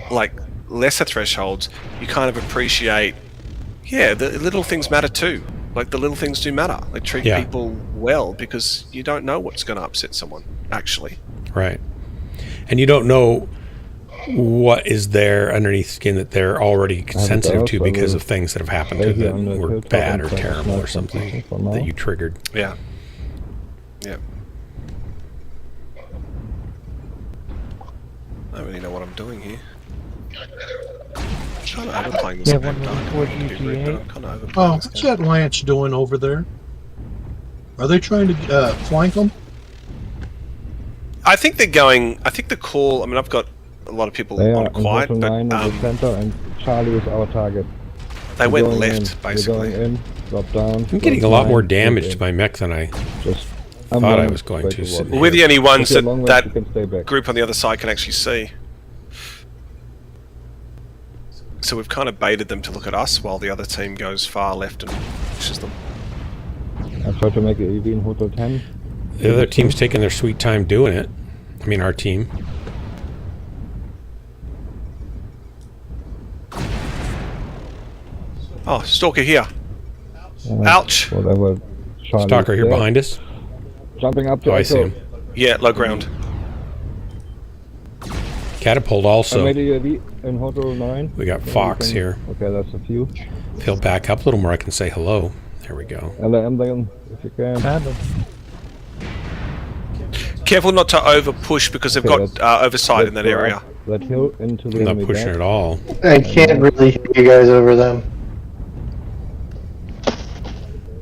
like lesser thresholds, you kind of appreciate, the little things matter too. Like the little things do matter. Like treat Yeah. people well because you don't know what's going to upset someone. Actually, Right. And you don't know what is there underneath skin that they're already sensitive to because of things that have happened to them that were bad or terrible or something that you triggered. yeah. I don't really know what I'm doing here. I'm kind of overplaying this game. I'm kind of overplaying Oh, this what's game. that Lance doing over there? Are they trying to flank them? I think they're going. I think the call. I mean, I've got a lot of people They are on in quiet, Hotel 9 but in the center, and Charlie is our target. they We're went going left in, we're basically. going in, drop down. I'm getting a lot more damage to my mech than I Just thought I was going to. Sitting Well, we're the here. only ones If you're long that range, you can stay back. group on the other side can actually see. So we've kind of baited them to look at us while the other team goes far left and pushes them. I try to make the EV in Hotel 10. The other team's taking their sweet time doing it. I mean, our team. Oh, Stalker here. Ouch. Whatever. Charlie Stalker is here there. behind us. Jumping up to Oh, I see Echo. him. Yeah, low ground. Catapult I also. made a EV in Hotel 9. We got So Fox you can- here. Okay, that's a few. If he'll back up a little more, I can say hello. There we go. LM then, if you can. Careful not to over push because they've Okay, got oversight in that Let's go area. up that hill into the I'm not enemy pushing back. at all. I can't really hear you guys over them.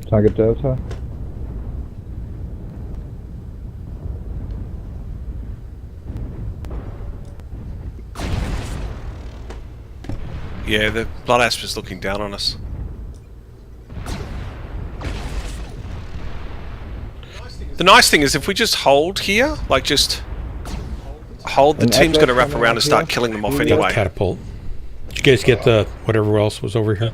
Target Delta. Yeah, the Blood Asp is looking down on us. The nice thing is if we just hold here, like just hold, the And team's as going to they're wrap coming around out and start here, killing them off we Got a anyway. catapult. Did you guys get the whatever else was over here?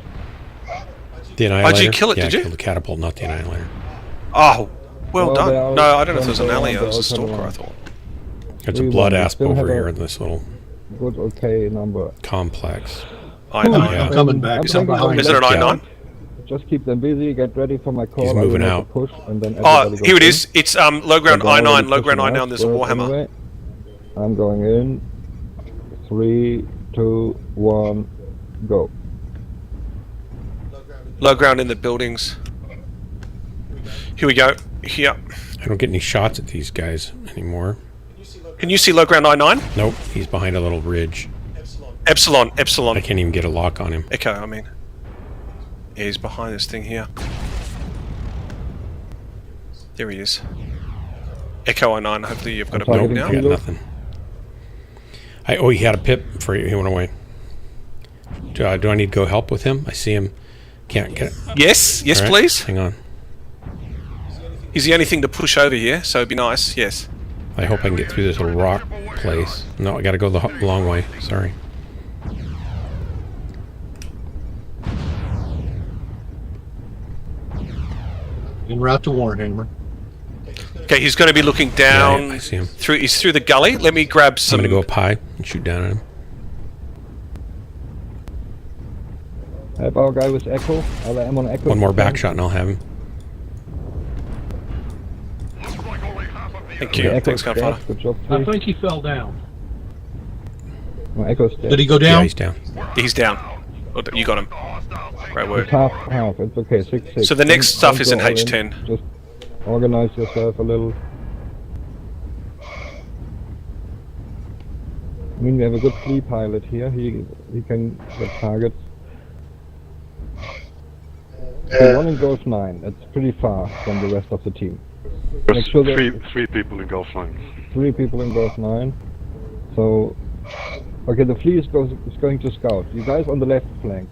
The Annihilator? did you kill it, Yeah, did you? I killed the catapult, not the Annihilator. Oh, well Well, done. they are No, I don't know if it was an going alley, around it was a the outside stalker, I around. thought. There's a We blood won. We asp still have over a- here in this little Good, okay number. complex. I know. Yeah. I'm coming back. I'm I'm behind Is it an them. I9? Just keep them busy, get ready for my call. He's I will moving make a out. Push, and then Oh, everybody here it goes is. It's low ground in. They're already I9, low ground pushing I9, us, there's a well, Warhammer. anyway, I'm going in. 3, 2, 1, go. Low ground in the buildings. Here we go. Here. I don't get any shots at these guys anymore. Can you see low ground I9? Nope, he's behind a little ridge. Epsilon, I Epsilon. can't even get a lock on him. Echo, I mean. Yeah, he's behind this thing here. There he is. Echo I9, hopefully you've got a I'm build Nope, now. I got nothing. Oh, he had a pip for you. He went away. Do I need to go help with him? I see him. Can't get it. Yes, yes All right, please. Hang on. He's the only thing to push over here, so it'd be nice, yes. I hope I can get through this little rock place. No, I gotta go the long way. Sorry. En route to Warhammer. Okay, he's going to be looking Yeah, down yeah, I see him. through. He's through the gully. Let me grab I'm some. gonna go up high and shoot down at him. Help our guy with Echo. I'm on Echo. One more back shot and I'll have him. Thank Okay, you. Echo's Thanks, dead. Gunfighter. Good job, I please. think he fell down. My Echo's dead. Did he go Yeah, down? he's down. He's down. Oh, you got him. Great It's work. half. It's okay. 6-6. So the next stuff Don't is in go all H10. Just organize yourself a little. I mean, we have a good flea pilot here. He can get targets. The one in Golf 9, it's pretty far from the rest of the team. Make sure that Three people in Golf 9. 3 people in Golf 9. So, okay, the flea is going to scout. You guys on the left flank.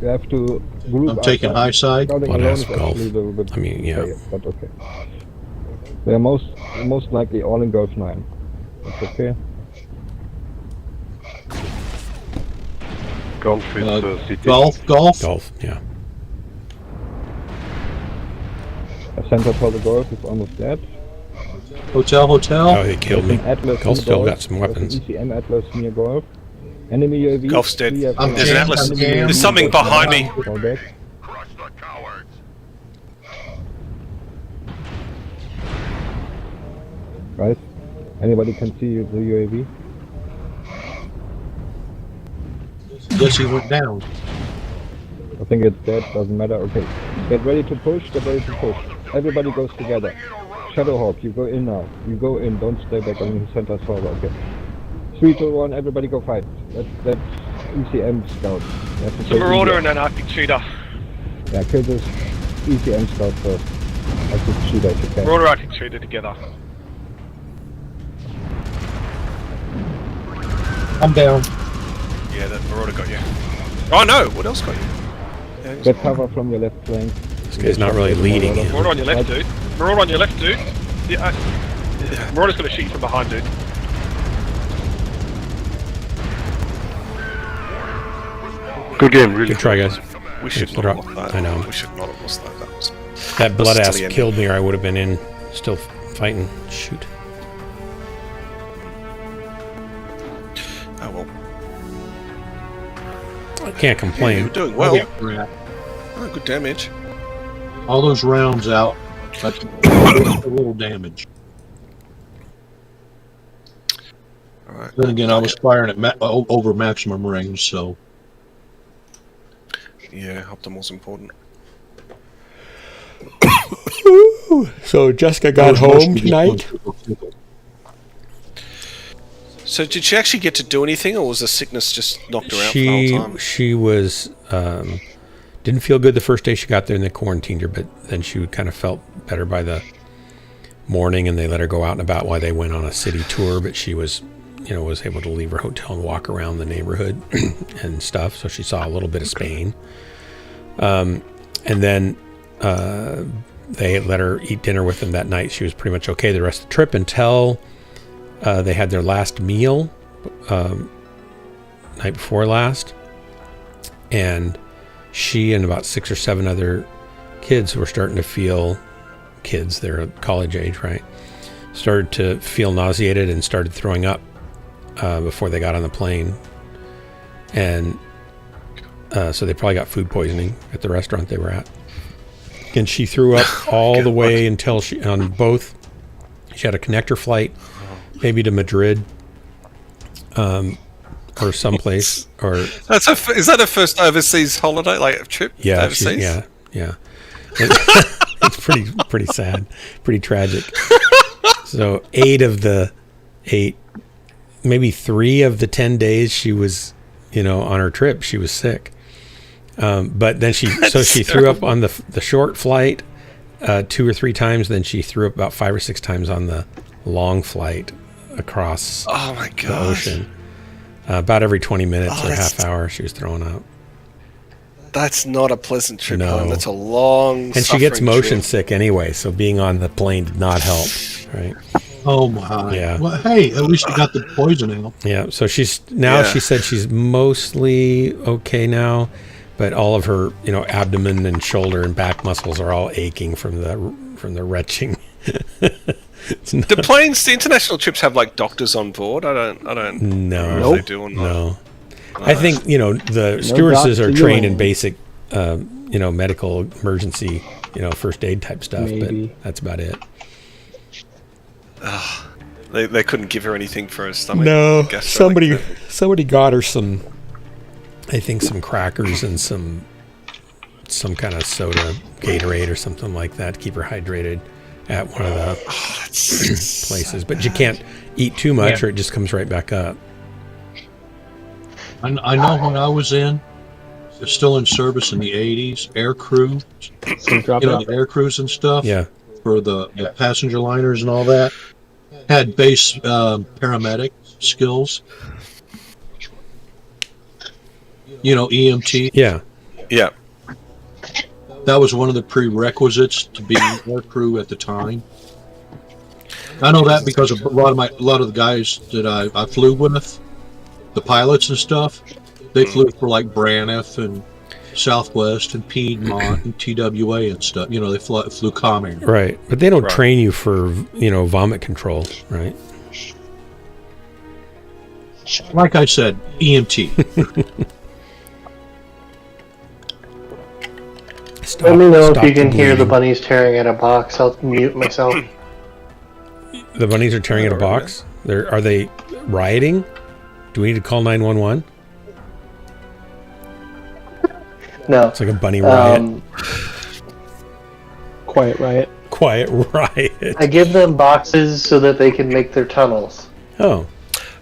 You have to group. I'm taking high side. Scouting Well, alone that's is actually golf. a little bit I mean, yeah. quiet, but okay. They are most likely all in Golf 9. That's okay. Golf is CT. Golf. Golf, yeah. A center for the Golf is almost dead. Hotel. Oh, they killed me. There's an Atlas Golf near still Golf. got some There's weapons. an ECM Atlas near Golf. Enemy UAV. Golf's dead. We have I'm There's an jammed, Atlas. I'm jammed. There's something behind me. Fall back. Guys, anybody can see the UAV? Yes, he went down. I think it's dead, doesn't matter. Okay, get ready to push, Everybody goes together. Shadowhawk, you go in now. You go in, don't stay back on the center server, okay. 3, 2, 1, everybody go fight. That's ECM scout. It's a Marauder and an Arctic Cheetah. Yeah, kill this ECM scout first. Arctic Cheetah if you can. Marauder Arctic Cheetah together. I'm down. Yeah, that Marauder got you. Oh no, what else got you? Yeah, Get cover from your left flank. This guy's not really leading. Marauder on your left, dude. Marauder on your left, dude. Yeah, Marauder's gonna shoot you from behind, dude. Good game, really. Good try, guys. We should not drop- have lost that. I know. We should not have lost that. That blood still ass the end. killed me, or I would have been in, still fighting. Shoot. Oh well. I can't complain. You're doing well. Yeah. Oh, good damage. All those rounds out. That's a little damage. All right. Then again, I was firing at over maximum range, so. Yeah, optimal's important. So Jessica got home tonight. So did she actually get to do anything, or was the sickness just knocked her out for the whole time? She was didn't feel good the first day she got there, and they quarantined her. But then she kind of felt better by the morning, and they let her go out and about while they went on a city tour. But she was, was able to leave her hotel and walk around the neighborhood and stuff. So she saw a little bit of Spain. And then they let her eat dinner with them that night. She was pretty much okay the rest of the trip until they had their last meal night before last. And she and about 6 or 7 other kids who were starting to feel, they're college age, right? Started to feel nauseated and started throwing up before they got on the plane. And so they probably got food poisoning at the restaurant they were at. And she threw up all the way until she had a connector flight, maybe to Madrid, or someplace, or is that a first overseas holiday, like a trip? yeah, overseas? yeah. It's pretty sad, pretty tragic. So 8 of the 8, maybe 3 of the 10 days she was, on her trip, she was sick. But then she threw up on the short flight 2 or 3 times. Then she threw up about 5 or 6 times on the long flight across the ocean. About every 20 minutes or half hour, she was throwing up. That's not a pleasant trip No. home. That's a long. And she gets motion trip. sick anyway, so being on the plane did not help. Right? Oh my. Yeah. Well, hey, at least you got the poison out. Yeah. So she said she's mostly okay now. But all of her, abdomen and shoulder and back muscles are all aching from the retching. Do the international trips have like doctors on board? I don't know if they do or not. No. I think, the stewardesses are trained in basic, medical emergency, first aid type stuff, Maybe. but that's about it. They couldn't give her anything for her stomach. No, I guess so, somebody got her some crackers and some kind of soda, Gatorade or something like that to keep her hydrated at one of the places. But you can't eat too much or it just comes right back up. I know when I was in, still in service in the 80s, air crew, the air crews and stuff. Yeah. For the passenger liners and all that. Had base paramedic skills. EMT. Yeah. Yeah. That was one of the prerequisites to be air crew at the time. I know that because of a lot of the guys that I flew with, the pilots and stuff, they flew for like Braniff and Southwest and Piedmont and TWA and stuff. They flew Comair. Right, but they don't train you for vomit control, right? Like I said, EMT. Let me know if you can hear the bunnies tearing at a box. I'll mute myself. The bunnies are tearing at a box? Are they rioting? Do we need to call 911? No. It's like a bunny riot. Quiet riot. Quiet riot. I give them boxes so that they can make their tunnels. Oh.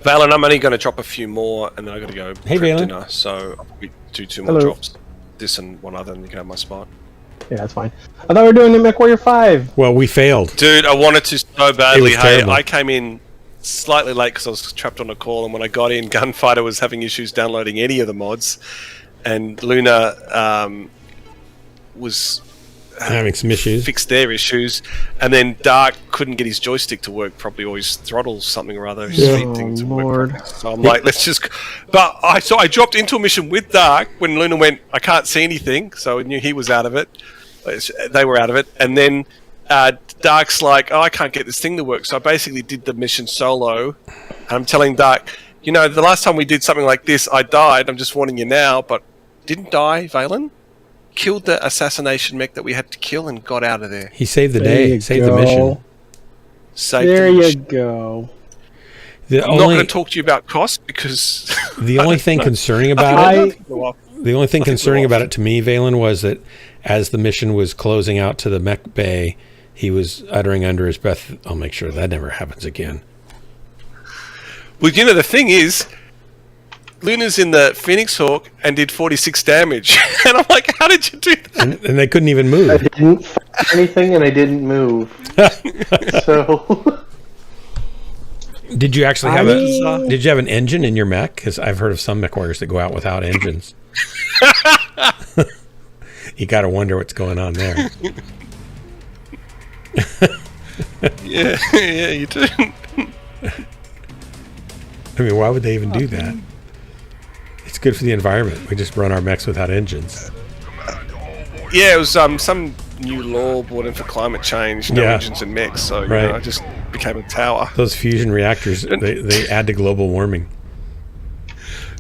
Valen, I'm only going to drop a few more, and then I got to go hey, prep Valen. dinner. So I'll do 2 more Hello. drops. This and one other, and you can have my spot. Yeah, that's fine. I thought we were doing the Mechwarrior 5. Well, we failed. Dude, I wanted to so badly. It was terrible. I came in slightly late because I was trapped on a call, and when I got in, Gunfighter was having issues downloading any of the mods, and Luna was having some issues. Fixed their issues, and then Dark couldn't get his joystick to work properly, or his throttle something or other. His speed thing to work properly. So I'm like, let's just. But I dropped into a mission with Dark when Luna went, I can't see anything, so I knew he was out of it. They were out of it, and then Dark's like, I can't get this thing to work. So I basically did the mission solo, and I'm telling Dark, the last time we did something like this, I died. I'm just warning you now, but didn't die, Valen. Killed the assassination mech that we had to kill and got out of there. He saved the day. Saved the mission. There you go. I'm not going to talk to you about cost because the only thing concerning about it, to me, Valen, was that as the mission was closing out to the mech bay, he was uttering under his breath, "I'll make sure that never happens again." Well, the thing is, Luna's in the Phoenix Hawk and did 46 damage. And I'm like, how did you do that? And they couldn't even move. I didn't fire anything and I didn't move. So... Did you actually have did you have an engine in your mech? Because I've heard of some mech warriors that go out without engines. You got to wonder what's going on there. yeah, you do. I mean, why would they even do that? It's good for the environment. We just run our mechs without engines. Yeah, it was some new law brought in for climate change, no engines and mechs, so I just became a tower. Those fusion reactors, they add to global warming.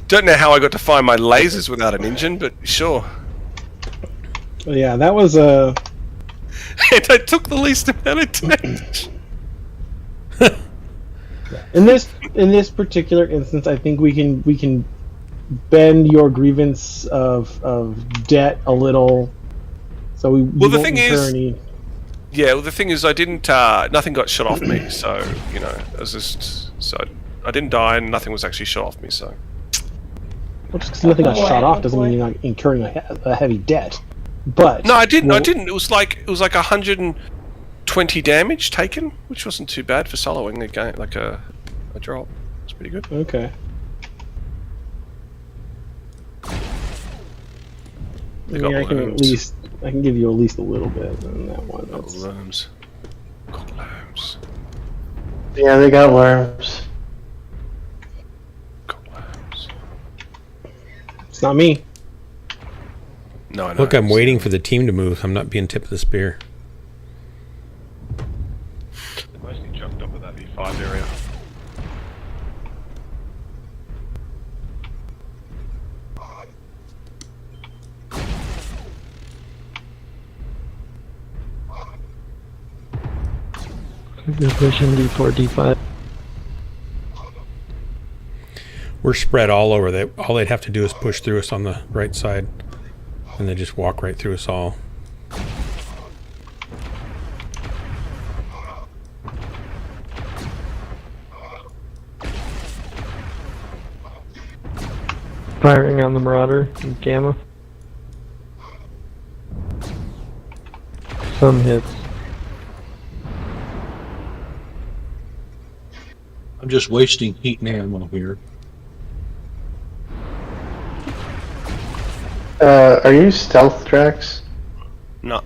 Don't know how I got to find my lasers without an engine, but sure. Yeah, that was a... And I took the least amount of damage. In this particular instance, I think we can bend your grievance of debt a little. So we well, the won't thing incur is, any... the thing is, I didn't. Nothing got shot off me, so it was just I didn't die, and nothing was actually shot off me. So, well, just because nothing got shot off doesn't mean you're not incurring a heavy debt. But no, I didn't. I didn't. It was like 120 damage taken, which wasn't too bad for soloing a game, like a drop. It's pretty good. Okay. They got worms. I can give you at least a little bit on that one. Got worms. Yeah, they got worms. It's not me. No, I know. Look, I'm waiting for the team to move. I'm not being tip of the spear. Mostly jumped up at that E5 area. They're pushing D4, D5. We're spread all over. All they'd have to do is push through us on the right side, and they just walk right through us all. Firing on the Marauder and Gamma. Some hits. I'm just wasting heat and ammo here. Are you stealth, Drax? No.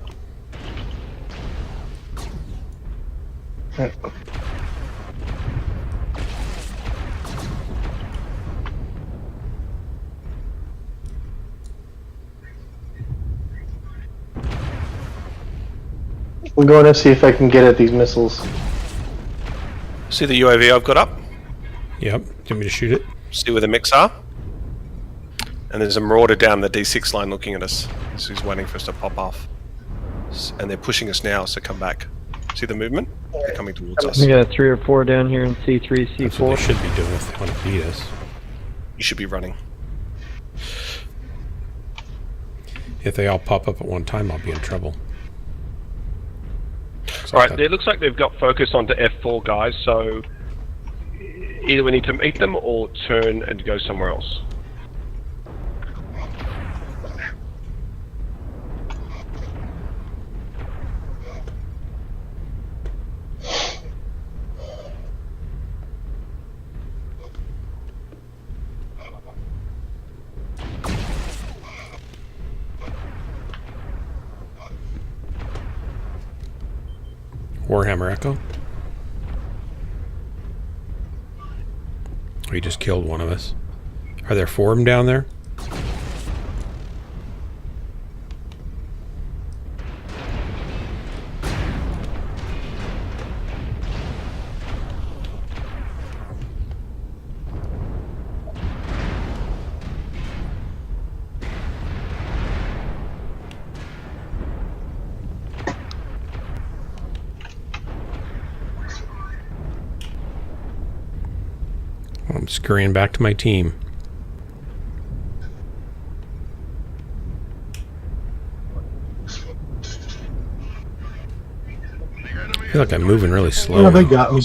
I'm going to see if I can get at these missiles. See the UAV I've got up? Yep. Do you want me to shoot it? See where the mechs are? And there's a Marauder down the D6 line looking at us. So he's waiting for us to pop off. And they're pushing us now, so come back. See the movement? They're coming towards us. We got 3 or 4 down here in C3, That's what C4. they should be doing if they want to beat us. You should be running. If they all pop up at one time, I'll be in trouble. Alright, it looks like they've got focus onto F4 guys, so either we need to meet them or turn and go somewhere else. Warhammer Echo. Oh, he just killed one of us. Are there 4 of them down there? I'm scurrying back to my team. I feel like I'm moving really slow. Yeah, they got me.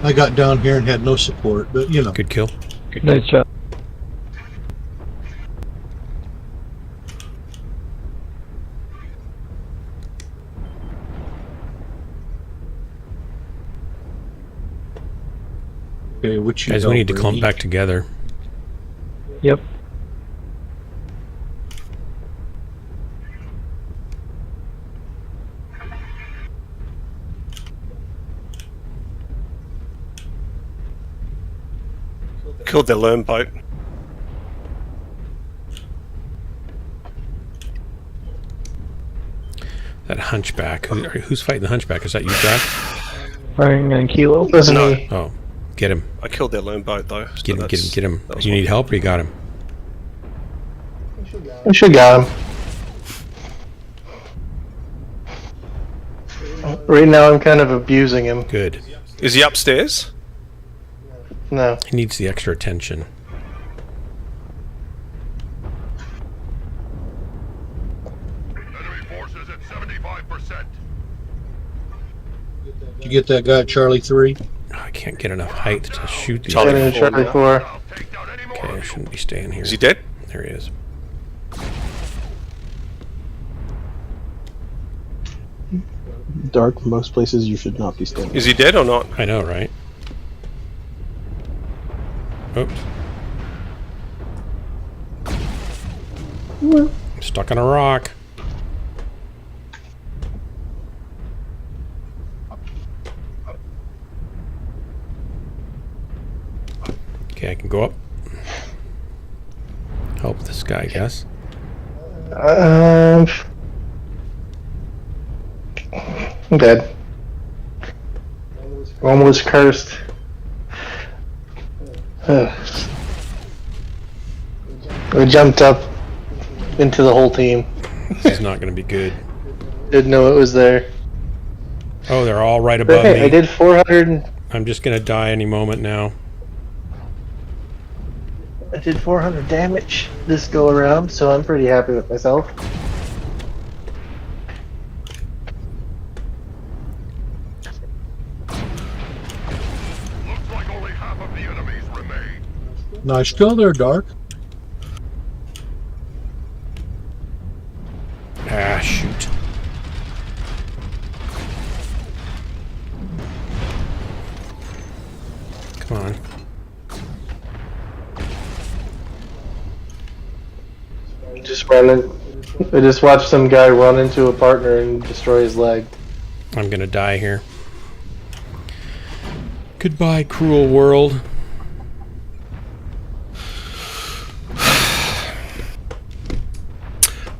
I got down here and had no support, but you know. Good kill. Nice job. Okay, which you Guys, we don't need to clump really- back together. Yep. Killed their lone boat. That hunchback. Who's fighting the hunchback? Is that you, Drax? Firing on Kilo. Listen No. to me. Oh, get him. I killed their lone boat though. So Get him, get him, get him. that was Do you one. need help or you got him? We should got him. Right now I'm kind of abusing him. Good. Is he upstairs? No. He needs the extra attention. Did you get that guy at Charlie 3? I can't get enough height to shoot these. Charlie Getting guys. Charlie 4. Okay, I shouldn't be staying here. Is he dead? There he is. Dark, most places you should not be standing. Is he dead or not? I know, right? Oops. I'm stuck on a rock. Okay, I can go up. Help this guy, I guess. I'm dead. Almost cursed. We jumped up into the whole team. This is not going to be good. Didn't know it was there. Oh, they're all right But above hey, me. I did 400. I'm just going to die any moment now. I did 400 damage this go around, so I'm pretty happy with myself. Nice kill there, Dark. Just running. I just watched some guy run into a partner and destroy his leg. I'm gonna die here. Goodbye, cruel world.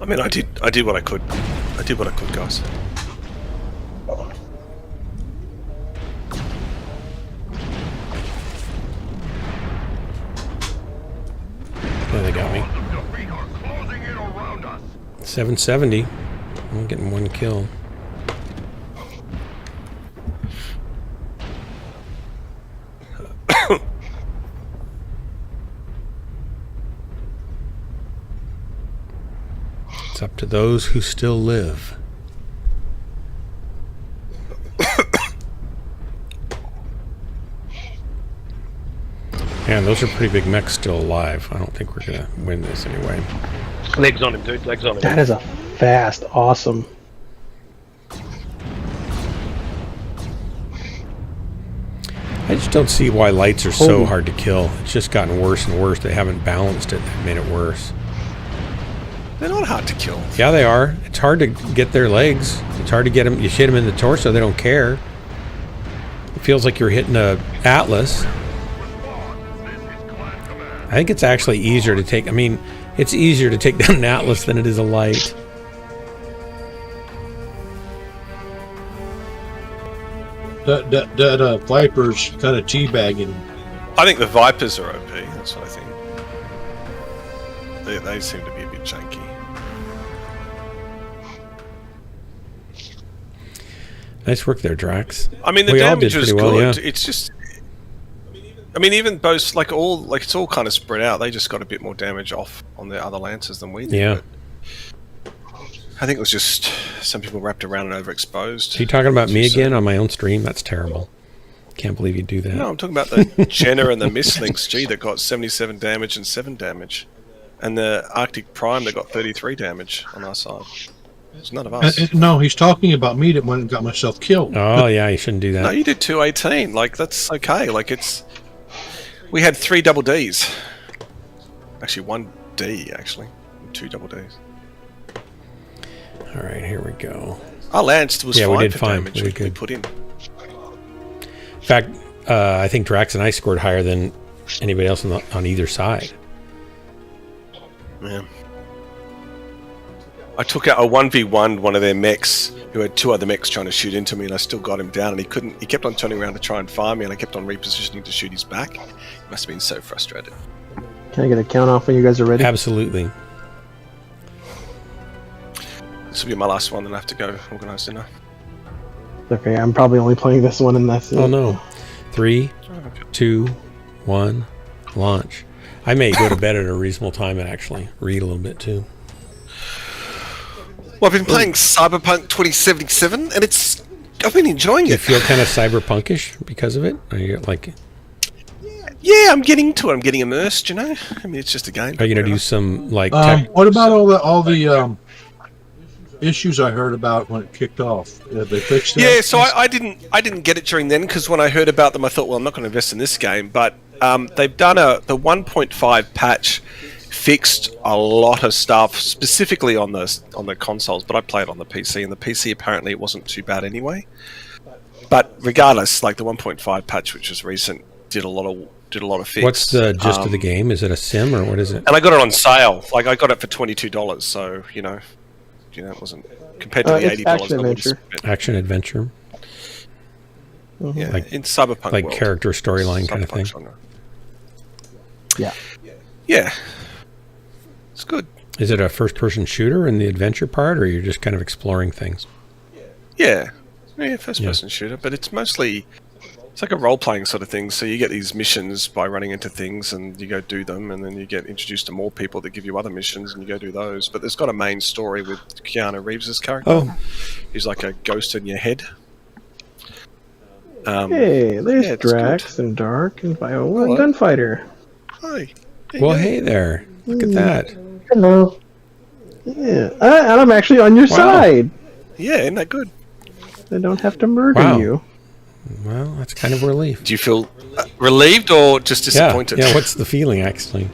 I mean, I did what I could. I did what I could, guys. Oh, they got me. 770. I'm getting one kill. It's up to those who still live. Man, those are pretty big mechs still alive. I don't think we're gonna win this anyway. Legs on him, dude. Legs on him. That is a fast, awesome. I just don't see why lights are so hard to kill. It's just gotten worse and worse. They haven't balanced it. They've made it worse. They're not hard to kill. Yeah, they are. It's hard to get their legs. It's hard to get them. You hit them in the torso, they don't care. It feels like you're hitting a Atlas. I think it's actually easier to take. I mean, it's easier to take down an Atlas than it is a light. That Viper's kind of teabagging. I think the Vipers are OP. That's what I think. They seem to be a bit janky. Nice work there, Drax. I mean, the We all damage did was pretty good. well, yeah. It's just, I mean, even both it's all kind of spread out. They just got a bit more damage off on the other lancers than we did. Yeah. But I think it was just some people wrapped around and overexposed. Are you talking about me again on my own stream? That's terrible. Can't believe you do that. No, I'm talking about the Jenna and the Mistlinks G that got 77 damage and 7 damage. And the Arctic Prime that got 33 damage on our side. It's none of us. No, he's talking about me that went and got myself killed. Oh, yeah, you shouldn't do that. No, you did 218. Like, that's okay. Like, it's... We had 3 double Ds. Actually, 1 D, actually. 2 double Ds. All right, here we go. Our lance was we fine did for fine. damage We we put in. In fact, I think Drax and I scored higher than anybody else on either side. Yeah. I took out a 1v1 one of their mechs who had 2 other mechs trying to shoot into me, and I still got him down, and he kept on turning around to try and fire me, and I kept on repositioning to shoot his back. He must have been so frustrated. Can I get a count off when you guys are ready? Absolutely. This will be my last one, then I have to go organise dinner. Okay, I'm probably only playing this one, and that's it. Oh no. 3, 2, 1, launch. I may go to bed at a reasonable time and actually read a little bit too. Well, I've been playing Cyberpunk 2077, and I've been enjoying Do you it. feel kind of cyberpunkish because of it? Are you like? Yeah, I'm getting into it. I'm getting immersed, you know? I mean, it's just a game. Are you gonna do some like? Tech? What about all the issues I heard about when it kicked off? They fixed it. Yeah, so I didn't get it during then, because when I heard about them, I thought, well, I'm not going to invest in this game. But they've done the 1.5 patch, fixed a lot of stuff, specifically on the consoles. But I played on the PC, and the PC apparently it wasn't too bad anyway. But regardless, like the 1.5 patch, which was recent, did a lot of fix. What's the gist of the game? Is it a sim or what is it? And I got it on sale. Like I got it for $22, so you know, it wasn't compared to the $80 I would have spent. Action adventure. Yeah, Like in Cyberpunk like world. character storyline kind of thing. Genre. Yeah. Yeah. It's good. Is it a first-person shooter in the adventure part, or you're just kind of exploring things? Yeah. Yeah, first-person shooter, but it's mostly... It's like a role-playing sort of thing, so you get these missions by running into things, and you go do them, and then you get introduced to more people that give you other missions, and you go do those. But there's got a main story with Keanu Reeves' character. Oh. He's like a ghost in your head. Hey, there's yeah, it's Drax and Dark and Viola and Hello. Gunfighter. Hi. Well, hey there. Look at that. Hello. Yeah, and I'm actually on your side. Yeah, isn't that good? I don't have to murder Wow. you. Well, that's kind of a relief. Do you feel relieved or just disappointed? Yeah, what's the feeling, actually?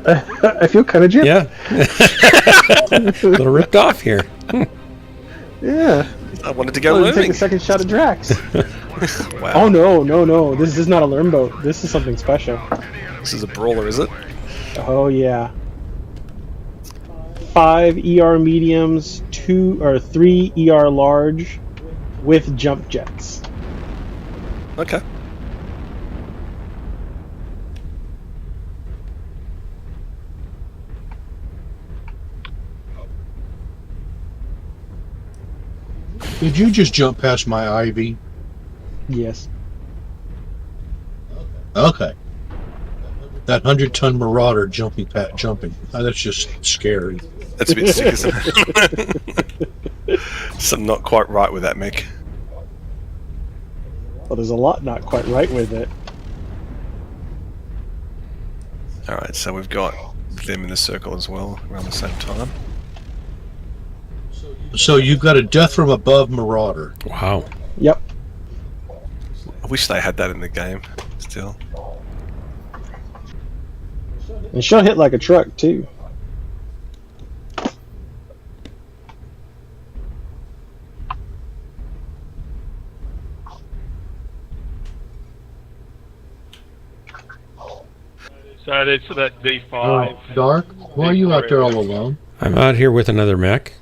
I feel kind of gypped. Yeah. A little ripped off here. Yeah. I wanted to go Take learning. a second shot at Drax. Wow. Oh no. This is not a learn boat. This is something special. This is a brawler, is it? Oh yeah. 5 ER mediums, 2 or 3 ER large, with jump jets. Okay. Did you just jump past my ivy? Yes. Okay. That 100-ton Marauder jumping. That's just scary. That's a bit sick, isn't it? Something not quite right with that mech. Well, there's a lot not quite right with it. Alright, so we've got them in the circle as well around the same time. So you've got a death from above Marauder. Wow. Yep. I wish they had that in the game still. And she'll hit like a truck too. So there's that D5. Dark? Why are you out there all alone? I'm out here with another mech.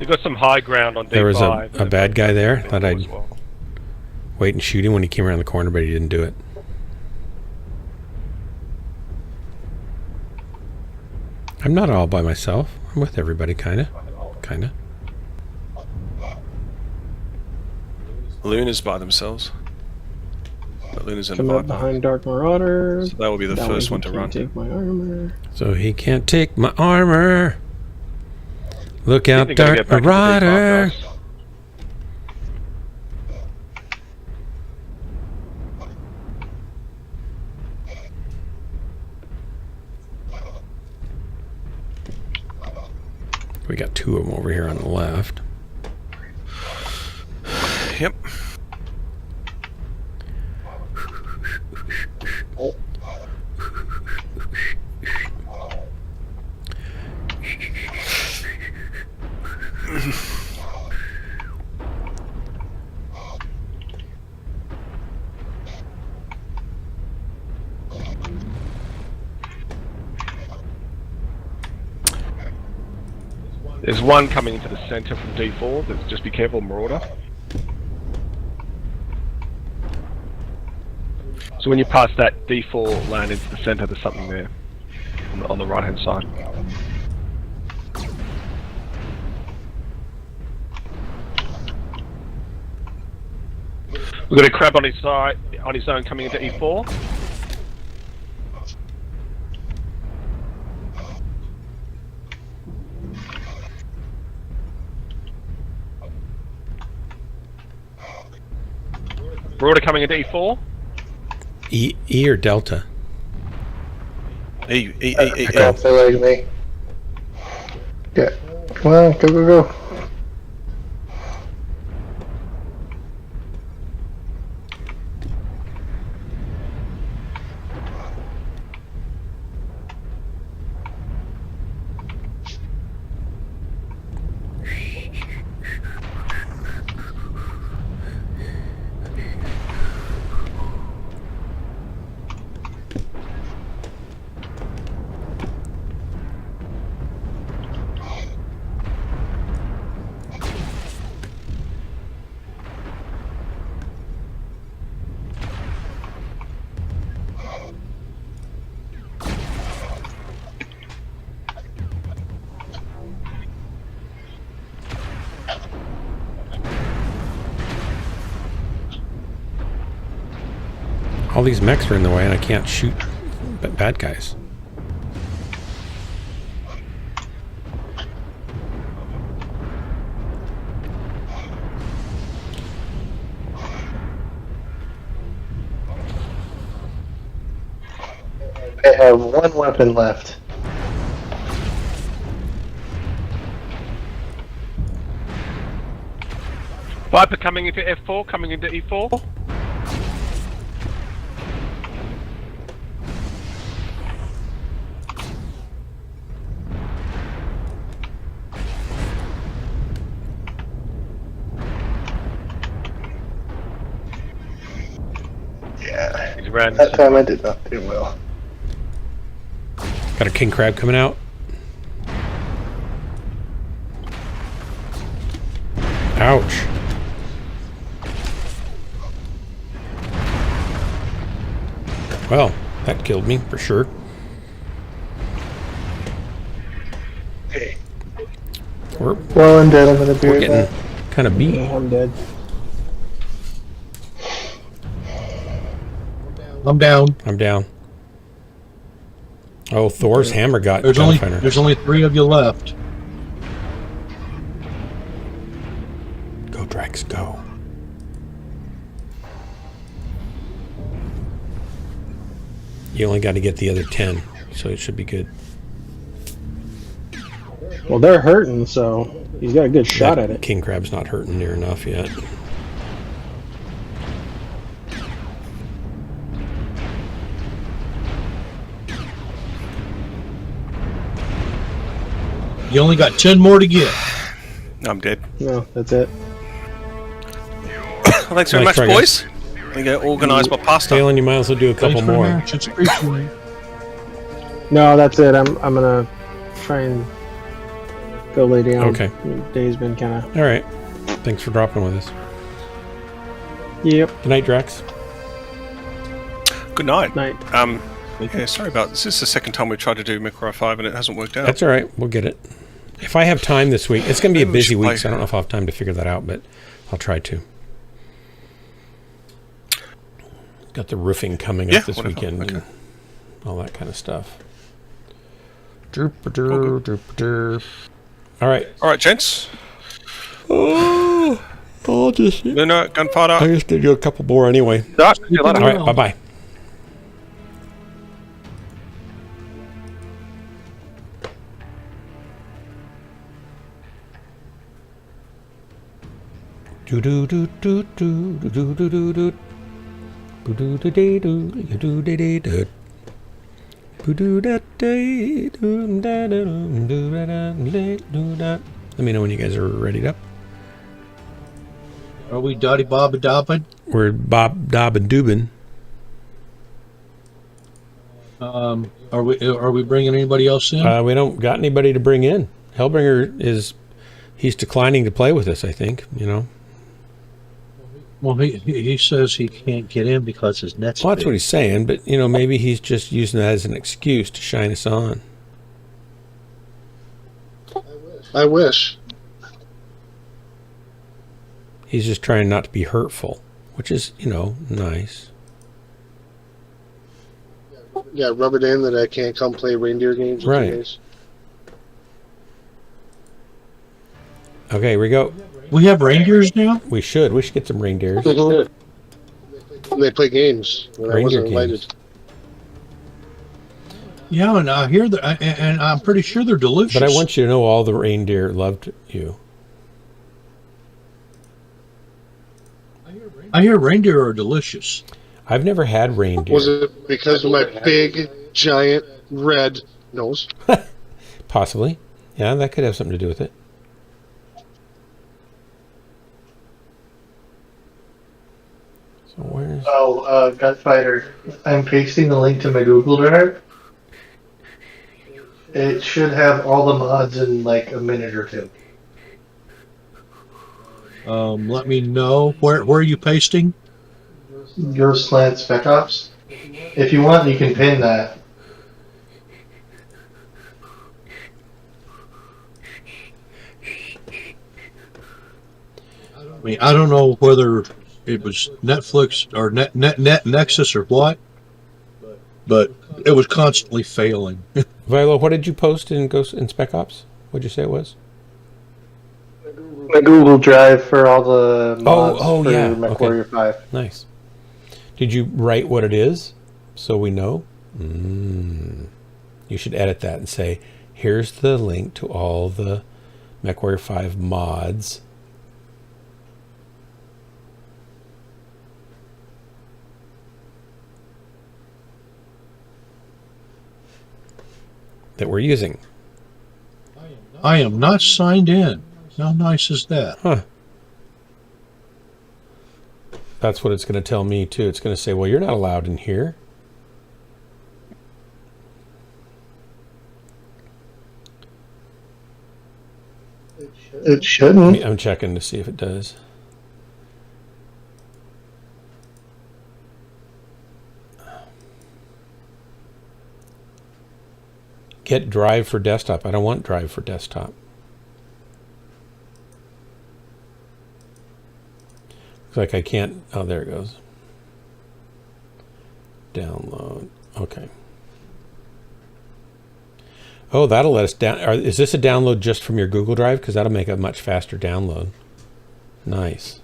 You've got some high ground on D5. There was a bad guy there. Thought I'd as well. wait and shoot him when he came around the corner, but he didn't do it. I'm not all by myself. I'm with everybody, kinda. Luna's by themselves. But Luna's in Come up Viper. behind Dark Marauder. So that will be the That first way one he to can't run. Take my armor. So he can't take my armor. Look out, They're gonna Dark get back into Marauder. D5, guys. We got 2 of them over here on the left. Yep. There's one coming into the center from D4. Just be careful, Marauder. So when you pass that D4 land into the center, there's something there on the right hand side. We've got a crab on his side, on his own, coming into E4. Marauder coming into E4. E or Delta? E. Don't feel like me. Yeah. Come on, go. All these mechs are in the way and I can't shoot bad guys. I have 1 weapon left. Viper coming into F4, coming into E4. he ran. That time I did not do well. Got a king crab coming out. Ouch. Well, that killed me for sure. We're Well, I'm dead. I'm gonna be right getting back. kind of beat. I'm dead. I'm down. I'm down. Oh, Thor's hammer got There's Gunfighter. only 3 of you left. Go, Drax, go. You only got to get the other 10, so it should be good. Well, they're hurting, so he's got a good shot That at it. king crab's not hurting near enough yet. You only got 10 more to get. I'm dead. No, that's it. Thanks very Nice much, try, boys. I'm going to organise my pasta. Galen, you might as well do a couple Thanks for the more. match. It's appreciated. No, that's it. I'm gonna try and go lay down. Okay. Day's been kind of. All right. Thanks for dropping with us. Yep. Good night, Drax. Good night. Night. Yeah, sorry about this. This is the second time we tried to do Mechwarrior 5 and it hasn't worked out. That's all right. We'll get it. If I have time this week, it's going to be a Maybe we busy should week, play- so I don't know if I'll have time to figure that out, but I'll try to. Got the roofing coming Yeah, up this whatever. weekend Okay. and all that kind of stuff. All right. All right, gents. Oh, I'll just. Lunar, gunfighter. I just did you a couple more anyway. See you later. All right. Bye bye. Do do do do do do do do do do. Do do do do do do do do do. Do da day do da da do da da do da. Let me know when you guys are ready up. Are we Dotty Bob a Dobbin? We're Bob Dob and Dubin. Are we bringing anybody else in? We don't got anybody to bring in. Hellbringer he's declining to play with us, I think, you know. Well, he says he can't get in because his net's Well, that's big. what he's saying, but you know, maybe he's just using that as an excuse to shine us on. I wish. He's just trying not to be hurtful, which is, you know, nice. Yeah, rub it in that I can't come play reindeer games with Right. you guys. Okay, here we go. We have reindeers now? We should get some reindeers. And they play games when I Reindeer wasn't invited. games. Yeah, and I hear that, and I'm pretty sure they're delicious. But I want you to know all the reindeer loved you. I hear reindeer are delicious. I've never had reindeer. Was it because of my big, giant, red nose? Possibly. Yeah, that could have something to do with it. So where's... Oh, Gunfighter. I'm pasting the link to my Google Drive. It should have all the mods in like a minute or two. Let me know. Where are you pasting? Your slant spec ops. If you want, you can pin that. I mean, I don't know whether it was Netflix or Nexus or what, but it was constantly failing. Viola, what did you post in Spec Ops? What'd you say it was? My Google Drive for all the mods for yeah. Mechwarrior Okay. 5. Nice. Did you write what it is so we know? You should edit that and say, here's the link to all the Mechwarrior 5 mods. That we're using. I am not signed in. How nice is that? Huh. That's what it's going to tell me too. It's going to say, well, you're not allowed in here. It shouldn't. I'm checking to see if it does. Get drive for desktop. I don't want drive for desktop. Looks like I can't. Oh, there it goes. Download. Okay. Oh, that'll let us down. Is this a download just from your Google Drive? Because that'll make a much faster download. Nice.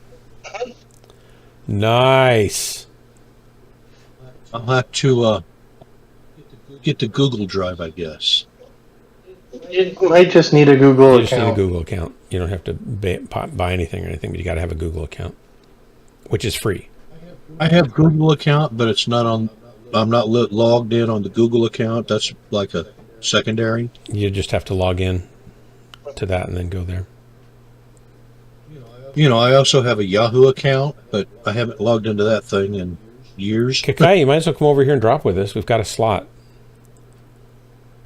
Nice. I'll have to get the Google Drive, I guess. You might just need a Google You just need a account. Google account. You don't have to buy anything or anything, but you got to have a Google account, which is free. I have Google account, but it's not on. I'm not logged in on the Google account. That's like a secondary. You just have to log in to that and then go there. You know, I also have a Yahoo account, but I haven't logged into that thing in years. Kakai, you might as well come over here and drop with us. We've got a slot.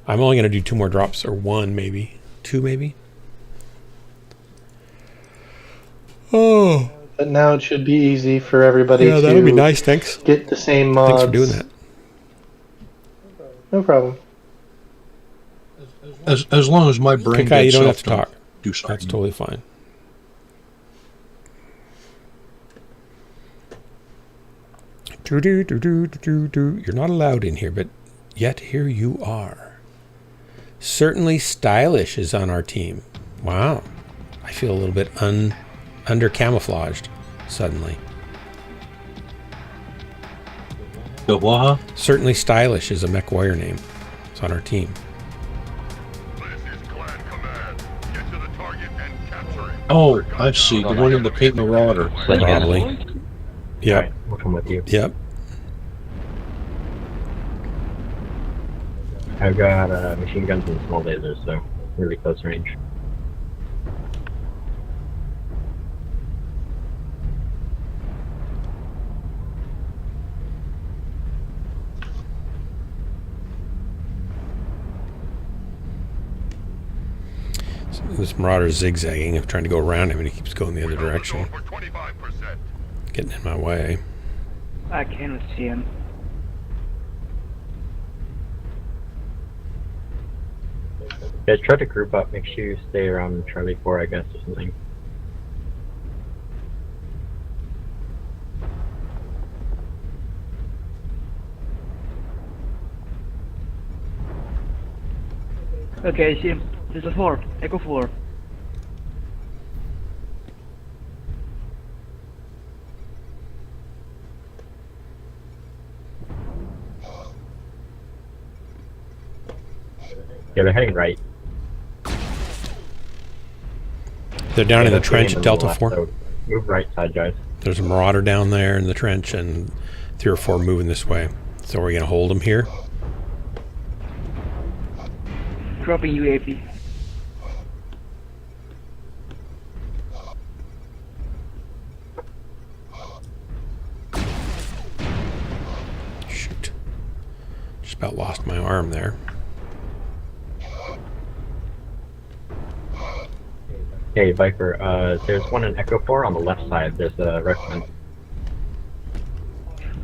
I'm only going to do 2 more drops, or 1 maybe. 2 maybe. Oh. But now it should be easy for everybody Yeah, to that would be nice. Thanks. get the same mods. Thanks for doing that. No problem. As long as my brain Kakai, you gets don't have to self talk. do something. That's totally fine. You're not allowed in here, but yet here you are. Certainly Stylish is on our team. Wow. I feel a little bit under camouflaged suddenly. The what? Certainly Stylish is a Mechwarrior name. It's on our team. Oh, I see. The one in the pink Marauder. Probably. Yep. We'll come with you. Yep. I've got machine guns and small lasers, so really close range. This Marauder's zigzagging. I'm trying to go around him, and he keeps going the other direction. Getting in my way. I cannot see him. Guys, try to group up. Make sure you stay around Charlie 4, I guess, or something. Okay, I see him. There's a 4. Echo 4. Yeah, they're heading right. They're down in the they're trench at Delta left, 4. so move right side, guys. There's a Marauder down there in the trench, and 3 or 4 moving this way. So we're going to hold them here. Dropping UAV. Shoot. Just about lost my arm there. Hey, Viper, there's one in Echo 4 on the left side. There's a rifleman.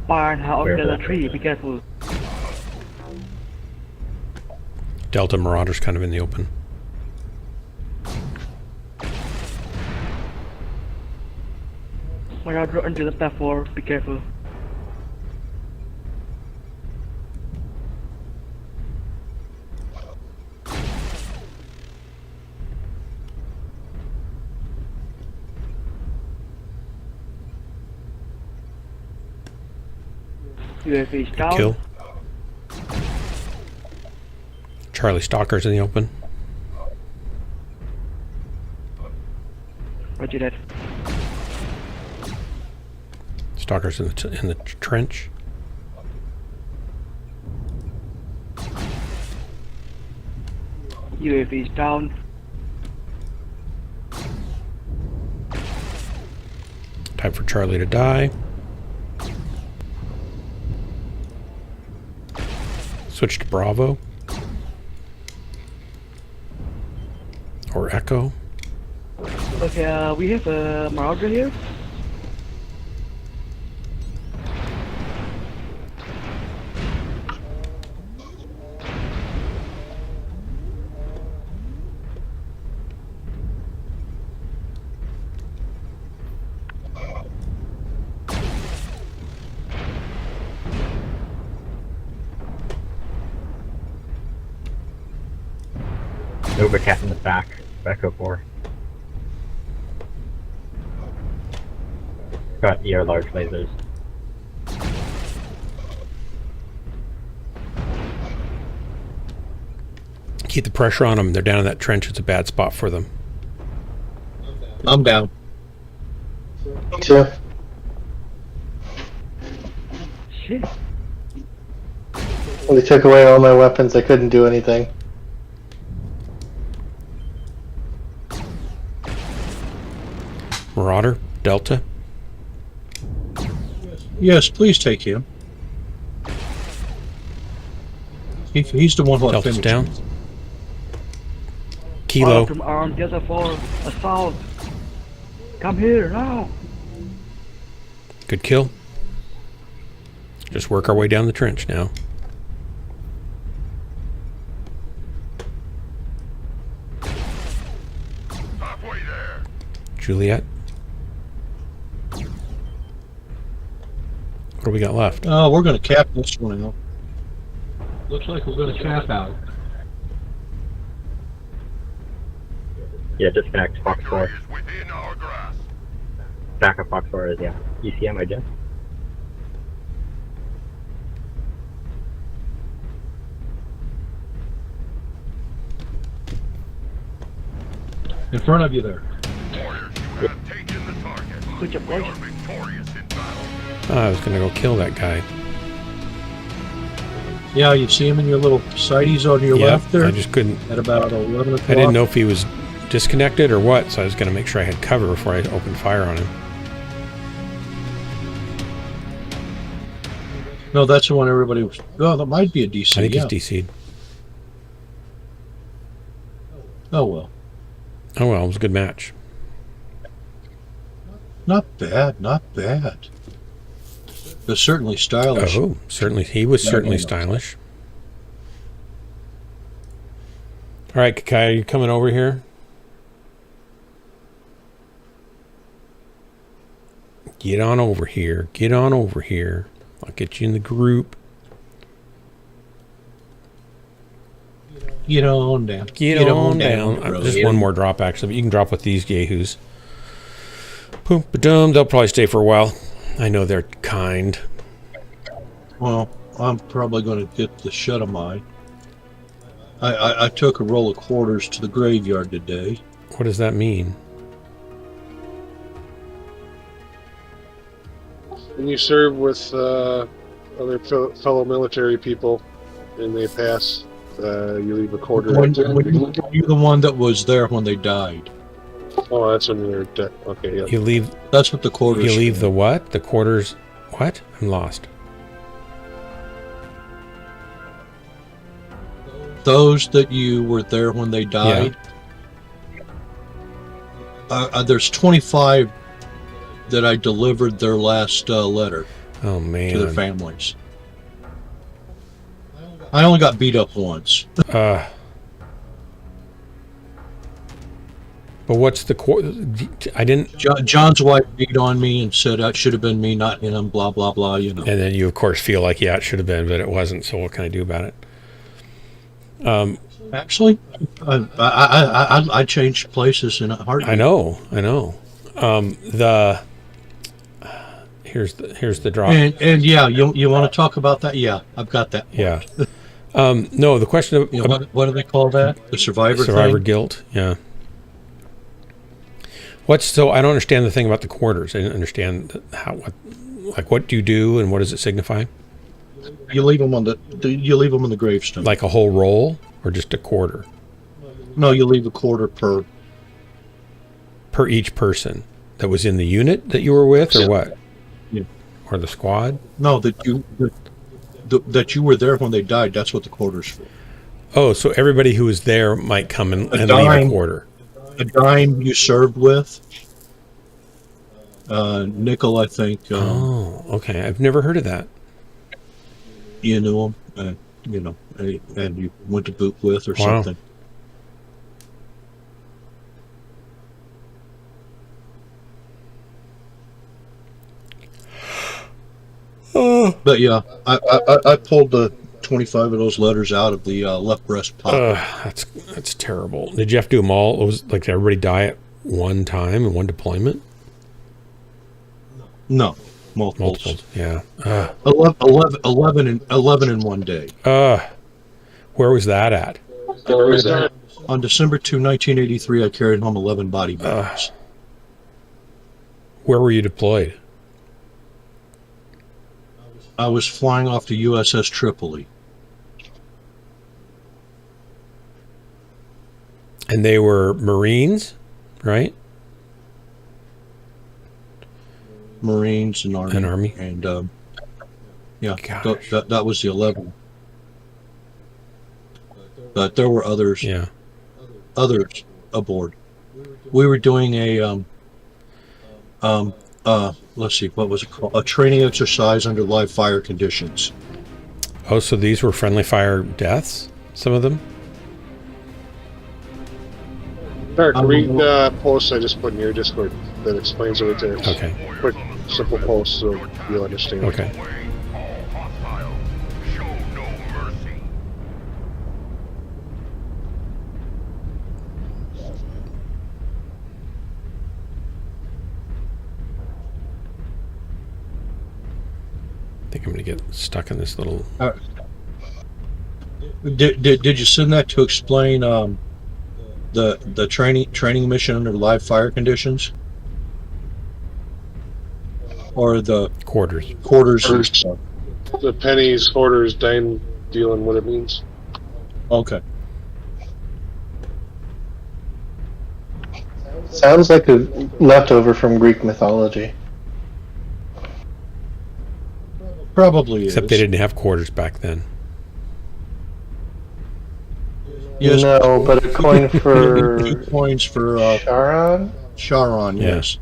Barn out Where of the the- tree, be careful. Delta Marauder's kind of in the open. Marauder under the platform, be careful. UAV is down. Kill. Charlie Stalker's in the open. Roger that. Stalker's in the trench. UAV is down. Time for Charlie to die. Switch to Bravo. Or Echo. Okay, we have a Marauder here. Overcat in the back. Echo 4. Got ER large lasers. Keep the pressure on them. They're down in that trench. It's a bad spot for them. I'm down. Two. Shit. When they took away all my weapons, I couldn't do anything. Marauder, Delta. Yes, please take him. He's the one who Delta's finished down. him. Kilo. From arm, Delta 4, assault. Come here now. Good kill. Just work our way down the trench now. Juliet. What do we got left? Oh, we're going to cap this one out. Looks like we're going to cap out. Yeah, disconnect Fox 4. Backup Fox 4 is, yeah. ECM, I guess. In front of you there. Good job, boys. Oh, I was going to go kill that guy. Yeah, you see him in your little sighties on your Yeah, left there? I just couldn't. At about 11 o'clock. I didn't know if he was disconnected or what, so I was going to make sure I had cover before I opened fire on him. No, that's the one everybody was... Oh, that might be a DC. I think yeah. he's DC'd. Oh, well. Oh, well, it was a good match. Not bad, not bad. But certainly stylish. Oh, certainly. He was certainly stylish. All right, Kakai, are you coming over here? Get on over here. Get on over here. I'll get you in the group. Get on down. Get on down. Just one more drop, actually, but you can drop with these yahoos. Boom, ba-dum. They'll probably stay for a while. I know they're kind. Well, I'm probably going to get the shut of mine. I took a roll of quarters to the graveyard today. What does that mean? When you serve with other fellow military people and they pass, you leave a quarter. You're the one that was there when they died. Oh, that's when they're dead. Okay, yeah. You leave. That's what the quarters. You leave the what? The quarters. What? I'm lost. Those that you were there when they died. Yeah. There's 25 that I delivered their last letter. Oh man. To their families. I only got beat up once. But what's the I didn't. John's wife beat on me and said it should have been me, not him. Blah blah blah. You know. And then you, of course, feel like it should have been, but it wasn't. So what can I do about it? Actually, I changed places in a heartbeat. I know. Here's the drop. And yeah, you want to talk about that? Yeah, I've got that. Yeah. No, the question of what do they call that? The survivor guilt. Yeah. So I don't understand the thing about the quarters. I didn't understand what do you do and what does it signify? You leave them on the gravestone. Like a whole roll or just a quarter? No, you leave a quarter per each person that was in the unit that you were with, or what? Yeah. Or the squad? No, that you were there when they died. That's what the quarter's for. Oh, so everybody who was there might come and leave a quarter. A dime you served with. Nickel, I think. Oh, okay. I've never heard of that. You knew him, and you went to boot with or something. But yeah, I pulled the 25 of those letters out of the left breast pocket. That's terrible. Did you have to do them all? It was like, did everybody die at one time in one deployment? No, multiples. Yeah. 11 in one day. Where was that at? On December 2, 1983, I carried home 11 body bags. Where were you deployed? I was flying off the USS Tripoli. And they were Marines, right? Marines and Army. And yeah, that was the 11. But there were others. Yeah. Others aboard. We were doing a let's see, what was it called? A training exercise under live fire conditions. Oh, so these were friendly fire deaths? Some of them? Dark, read the post I just put in your Discord that explains it right there. Okay. Quick, simple post so you'll understand. Okay. I think I'm going to get stuck in this little... Did you send that to explain the training mission under live fire conditions, or the quarters? The pennies, quarters, dime deal, and what it means. Okay. Sounds like a leftover from Greek mythology. Probably Except they didn't have quarters back then. Yes. No, but a coin for 2 coins for Charon. Charon, yes.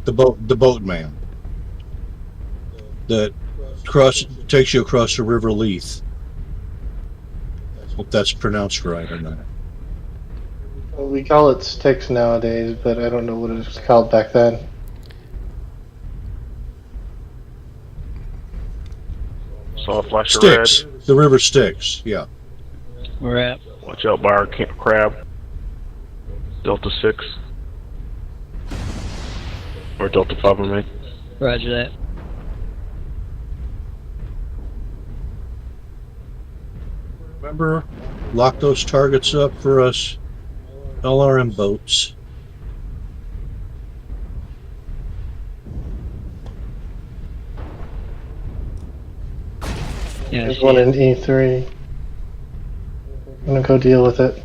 The boatman that takes you across the River Leith. Hope that's pronounced right or not. Well, we call it Styx nowadays, but I don't know what it was called back then. Saw a flash of Styx. red. The river Styx, yeah. Where at? Watch out by our crab. Delta 6. Or Delta 5, I mean. Roger that. Remember, lock those targets up for us LRM boats. Yeah, There's one in E3. I'm gonna go deal with it.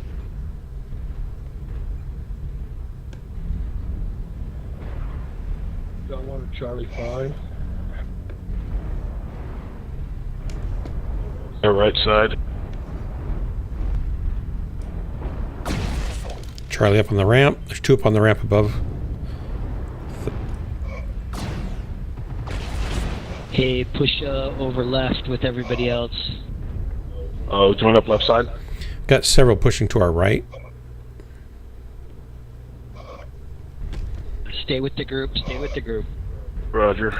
Got one at Charlie 5. The right side. Charlie up on the ramp. There's 2 up on the ramp above. Hey, push over left with everybody else. Oh, join up left side. Got several pushing to our right. Stay with the group. Stay with the group. Roger.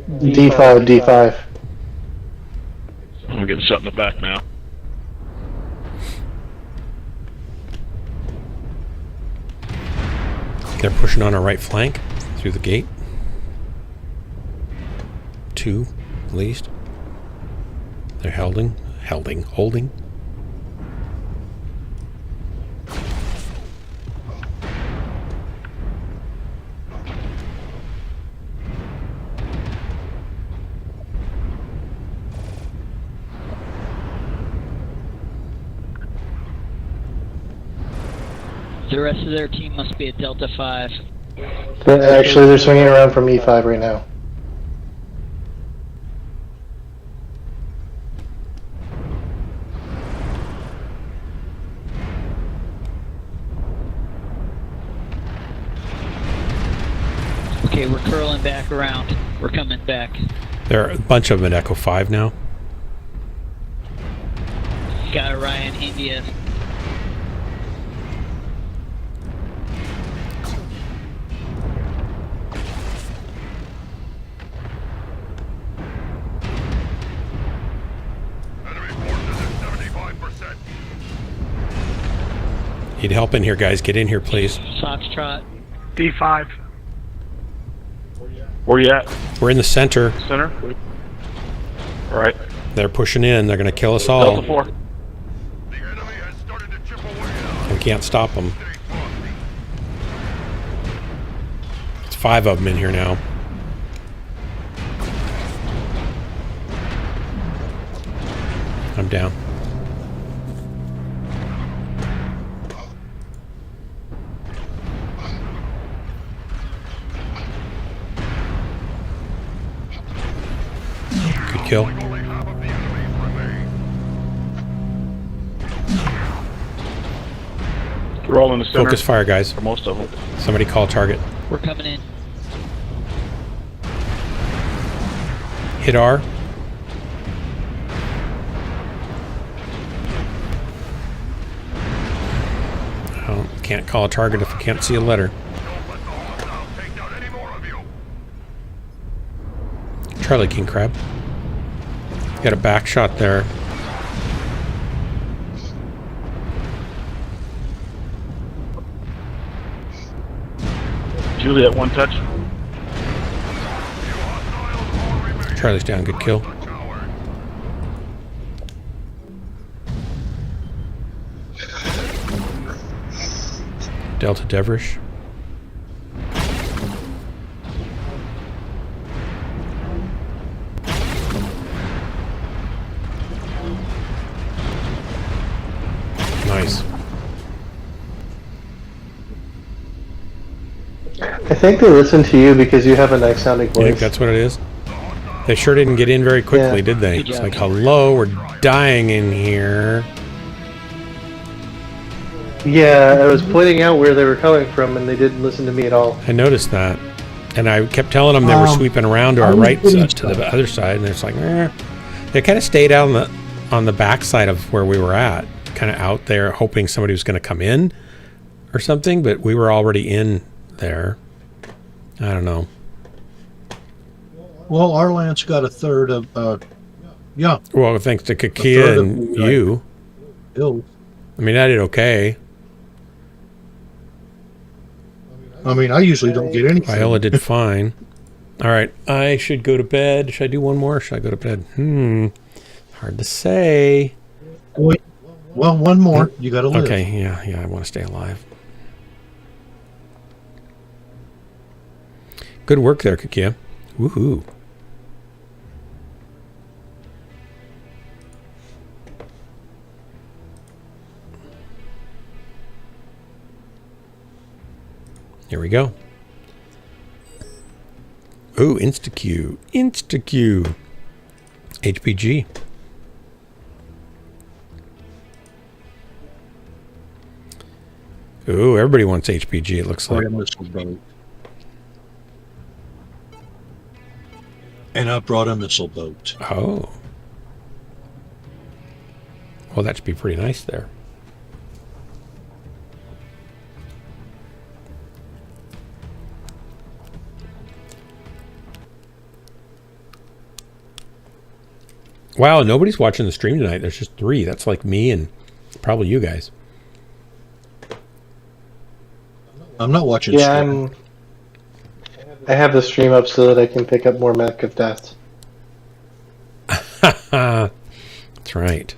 D5. I'm getting shot in the back now. They're pushing on our right flank through the gate. 2, at least. They're holding. The rest of their team must be at Delta 5. Actually, they're swinging around from E5 right now. Okay, we're curling back around. We're coming back. There are a bunch of them at Echo 5 now. Got Orion, India. Need help in here, guys. Get in here, please. Foxtrot. D5. Where you at? We're in the center. Center? Right. They're pushing in. They're going to kill us all. Delta 4. We can't stop them. It's 5 of them in here now. I'm down. Good kill. We're all in the center. Focus fire, guys. For most of them. Somebody call target. We're coming in. Hit R. Oh, can't call a target if I can't see a letter. Charlie King Crab. Got a back shot there. Juliet, one touch. Charlie's down. Good kill. Delta Devrish. Nice. I think they listen to you because you have a nice sounding You voice. think that's what it is? They sure didn't get in very quickly, Yeah. did they? Good It's job. like, hello, we're dying in here. Yeah, I was pointing out where they were coming from, and they didn't listen to me at all. I noticed that. And I kept telling them they were sweeping around to our right side, to the other side, and it's like, eh. They kind of stayed out on the back side of where we were at, kind of out there, hoping somebody was going to come in or something, but we were already in there. I don't know. Well, our lance got a third of, yeah. Well, thanks to A third Kakia of and the, you. Ill. I mean, I did okay. I mean, I usually don't get anything. Viola did fine. All right, I should go to bed. Should I do one more? Or should I go to bed? Hard to say. Wait, well, one more. You got to live. Okay, yeah, I want to stay alive. Good work there, Kakia. Woohoo. Here we go. Ooh, Insta-Q. Insta-Q. HPG. Ooh, everybody wants HPG, it looks like. And I brought a missile boat. Oh. Well, that should be pretty nice there. Wow, nobody's watching the stream tonight. There's just 3. That's like me and probably you guys. I'm not watching Yeah, stream. I have the stream up so that I can pick up more Mech of Death. That's right.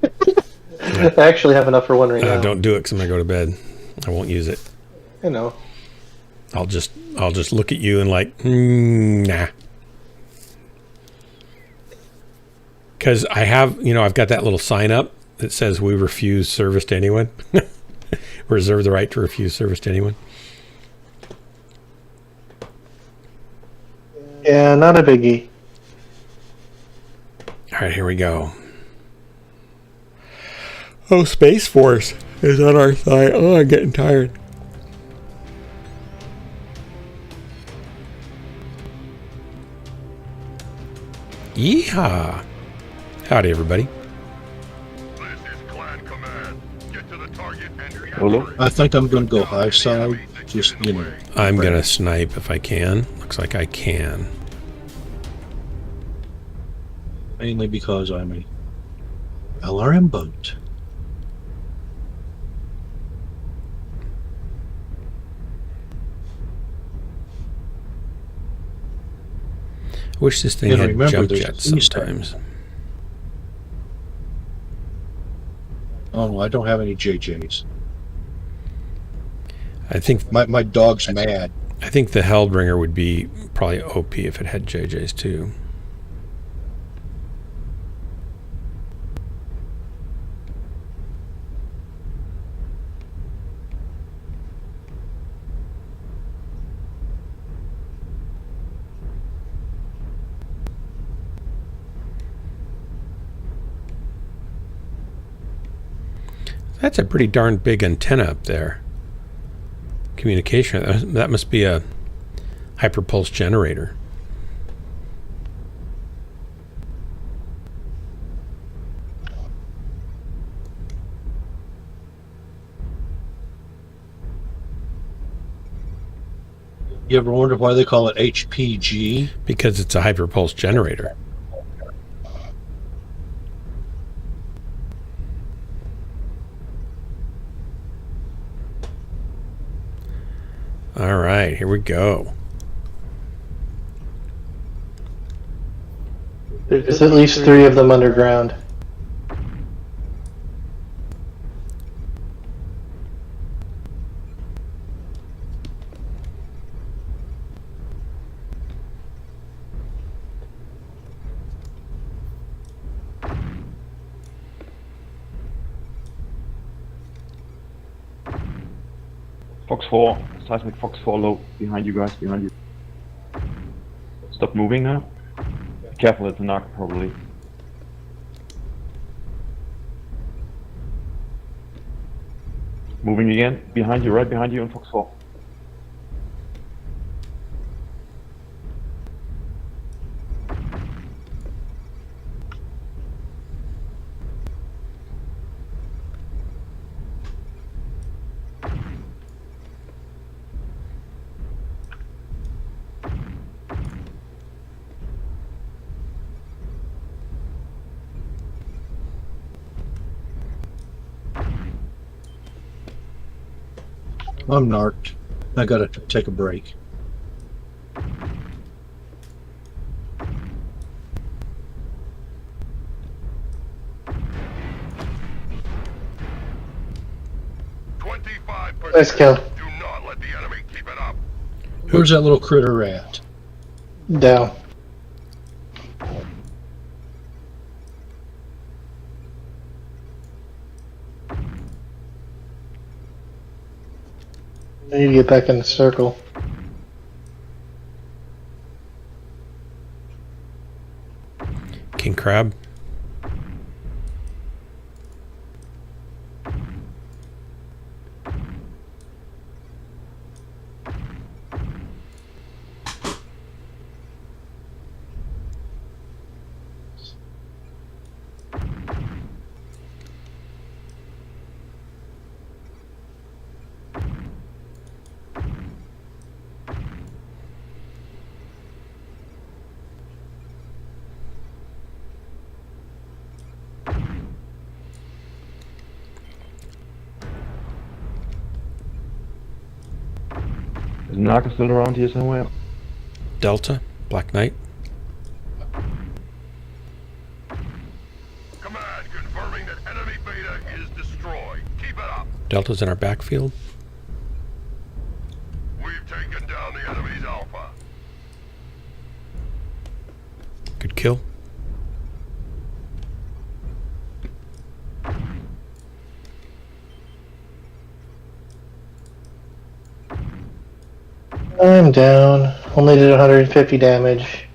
I actually have enough for one right now. Don't do it because I'm gonna go to bed. I won't use it. I know. I'll just look at you and like, nah. Because I have, I've got that little sign up that says we refuse service to anyone. Reserve the right to refuse service to anyone. Yeah, not a biggie. All right, here we go. Oh, Space Force is on our side. Oh, I'm getting tired. Yeehaw! Howdy, everybody. Hello? I think I'm going to go high side. Just, you know. I'm going to snipe if I can. Looks like I can. Mainly because I'm a LRM boat. I wish this thing And had remember, jump there's jets a east sometimes. Oh, no, I don't have any JJs. I think my dog's mad. I think the Hellbringer would be probably OP if it had JJs too. That's a pretty darn big antenna up there. Communication. That must be a hyperpulse generator. You ever wonder why they call it HPG? Because it's a hyperpulse generator. All right, here we go. There's at least 3 of them underground. Fox 4, seismic Fox 4 low, behind you guys, behind you. Stop moving now. Be careful, it's a knock probably. Moving again, behind you, right behind you on Fox 4. I'm narked. I gotta take a break. Nice kill. Where's that little critter at? Down. I need to get back in the circle. King Crab. Is Naka still around here somewhere? Delta. Black Knight. Command confirming that enemy beta is destroyed. Keep it up. Delta's in our backfield. We've taken down the enemy's alpha. Good kill. I'm down. Only did 150 damage.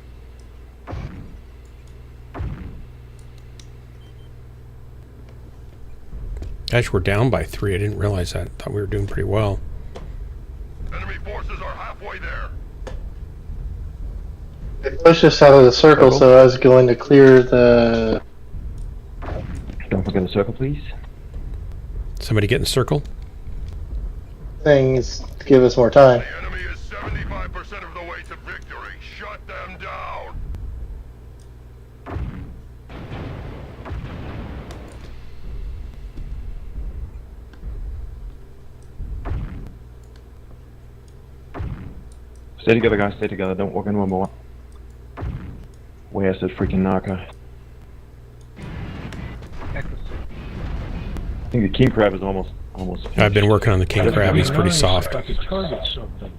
Gosh, we're down by 3. I didn't realize that. Thought we were doing pretty well. Enemy forces are halfway there. They pushed us out of the circle, so I was going to clear the... Don't forget the circle, please. Somebody get in the circle. things to give us more time. The enemy is 75% of the way to victory. Shut them down. Stay together, guys. Stay together. Don't walk into a more. Where's that freaking narco? I think the king crab is almost. I've been working on the king crab. He's pretty soft. I could target something.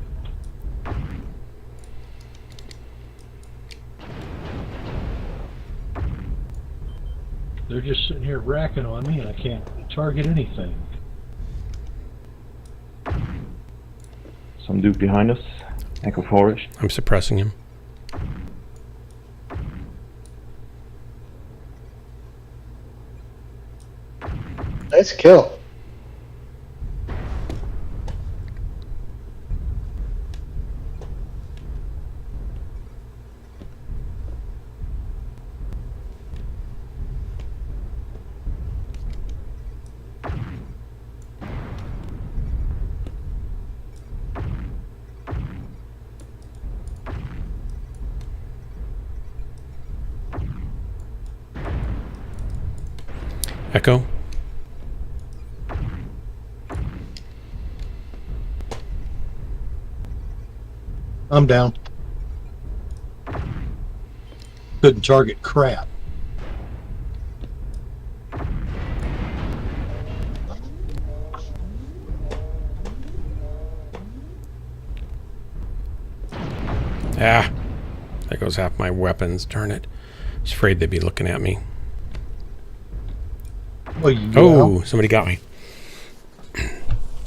They're just sitting here racking on me, and I can't target anything. Some dude behind us. Echo Forest. I'm suppressing him. Nice kill. Echo. I'm down. Couldn't target crap. Ah, there goes half my weapons. Darn it. I was afraid they'd be looking at me. Well, yeah. Oh, somebody got me.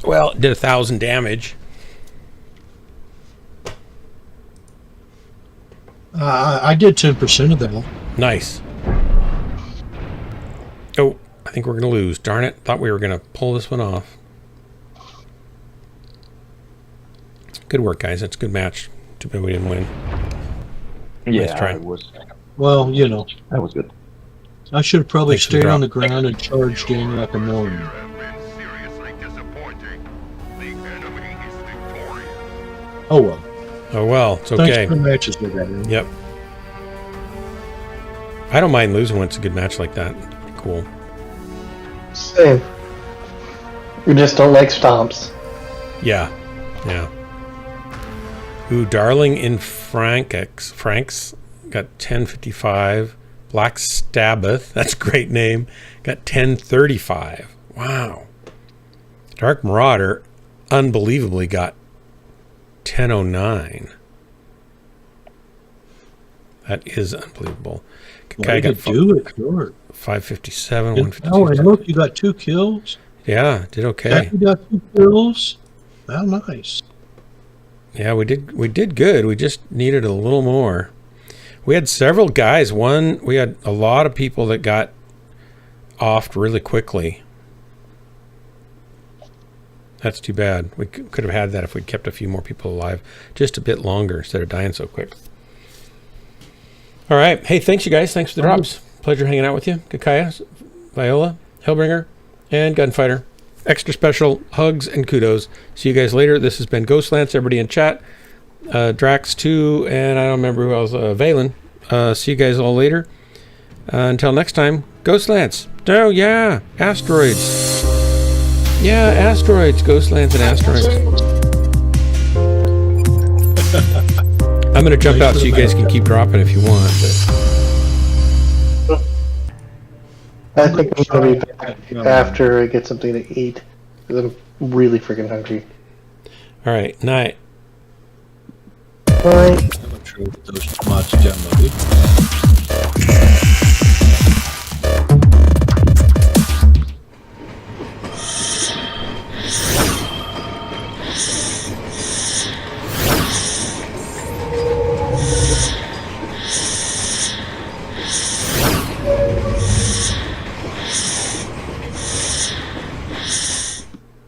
Well, it did 1,000 damage. I did 10% of that. Nice. Oh, I think we're going to lose. Darn it. Thought we were going to pull this one off. Good work, guys. That's a good match. Too bad we didn't win. Yeah, nice try. it was. Well, you know. That was good. I should have probably Thanks for the stayed drop. on the ground and charged in like a Norman. Have been seriously disappointing. The enemy is victorious. Oh well. Oh, well. It's okay. Thanks for the matches we got in. Yep. I don't mind losing when it's a good match like that. Cool. Same. We just don't like stomps. Yeah. Yeah. Ooh, Darling in Franks got 1055. Black Stabbath, that's a great name, got 1035. Wow. Dark Marauder, unbelievably, got 1009. That is unbelievable. Well, I could do it, sure. 557, Oh, 152. and look, you got 2 kills. Yeah, did okay. You got 2 kills. How nice. Yeah, we did good. We just needed a little more. We had several guys. We had a lot of people that got offed really quickly. That's too bad. We could have had that if we'd kept a few more people alive just a bit longer instead of dying so quick. All right. Hey, thanks, you guys. Thanks for the drops. Pleasure hanging out with you. Kakaya, Viola, Hellbringer, and Gunfighter. Extra special hugs and kudos. See you guys later. This has been Ghostlance. Everybody in chat. Drax 2, and I don't remember who else. Valen. See you guys all later. Until next time, Ghostlance. Oh, yeah. Asteroids. Yeah, asteroids. Ghostlance and asteroids. I'm going to jump out so you guys can keep dropping if you want. I think I'm going to be back after I get something to eat. Because I'm really freaking hungry. All right. Night. Bye. I'm sure those mods downloaded.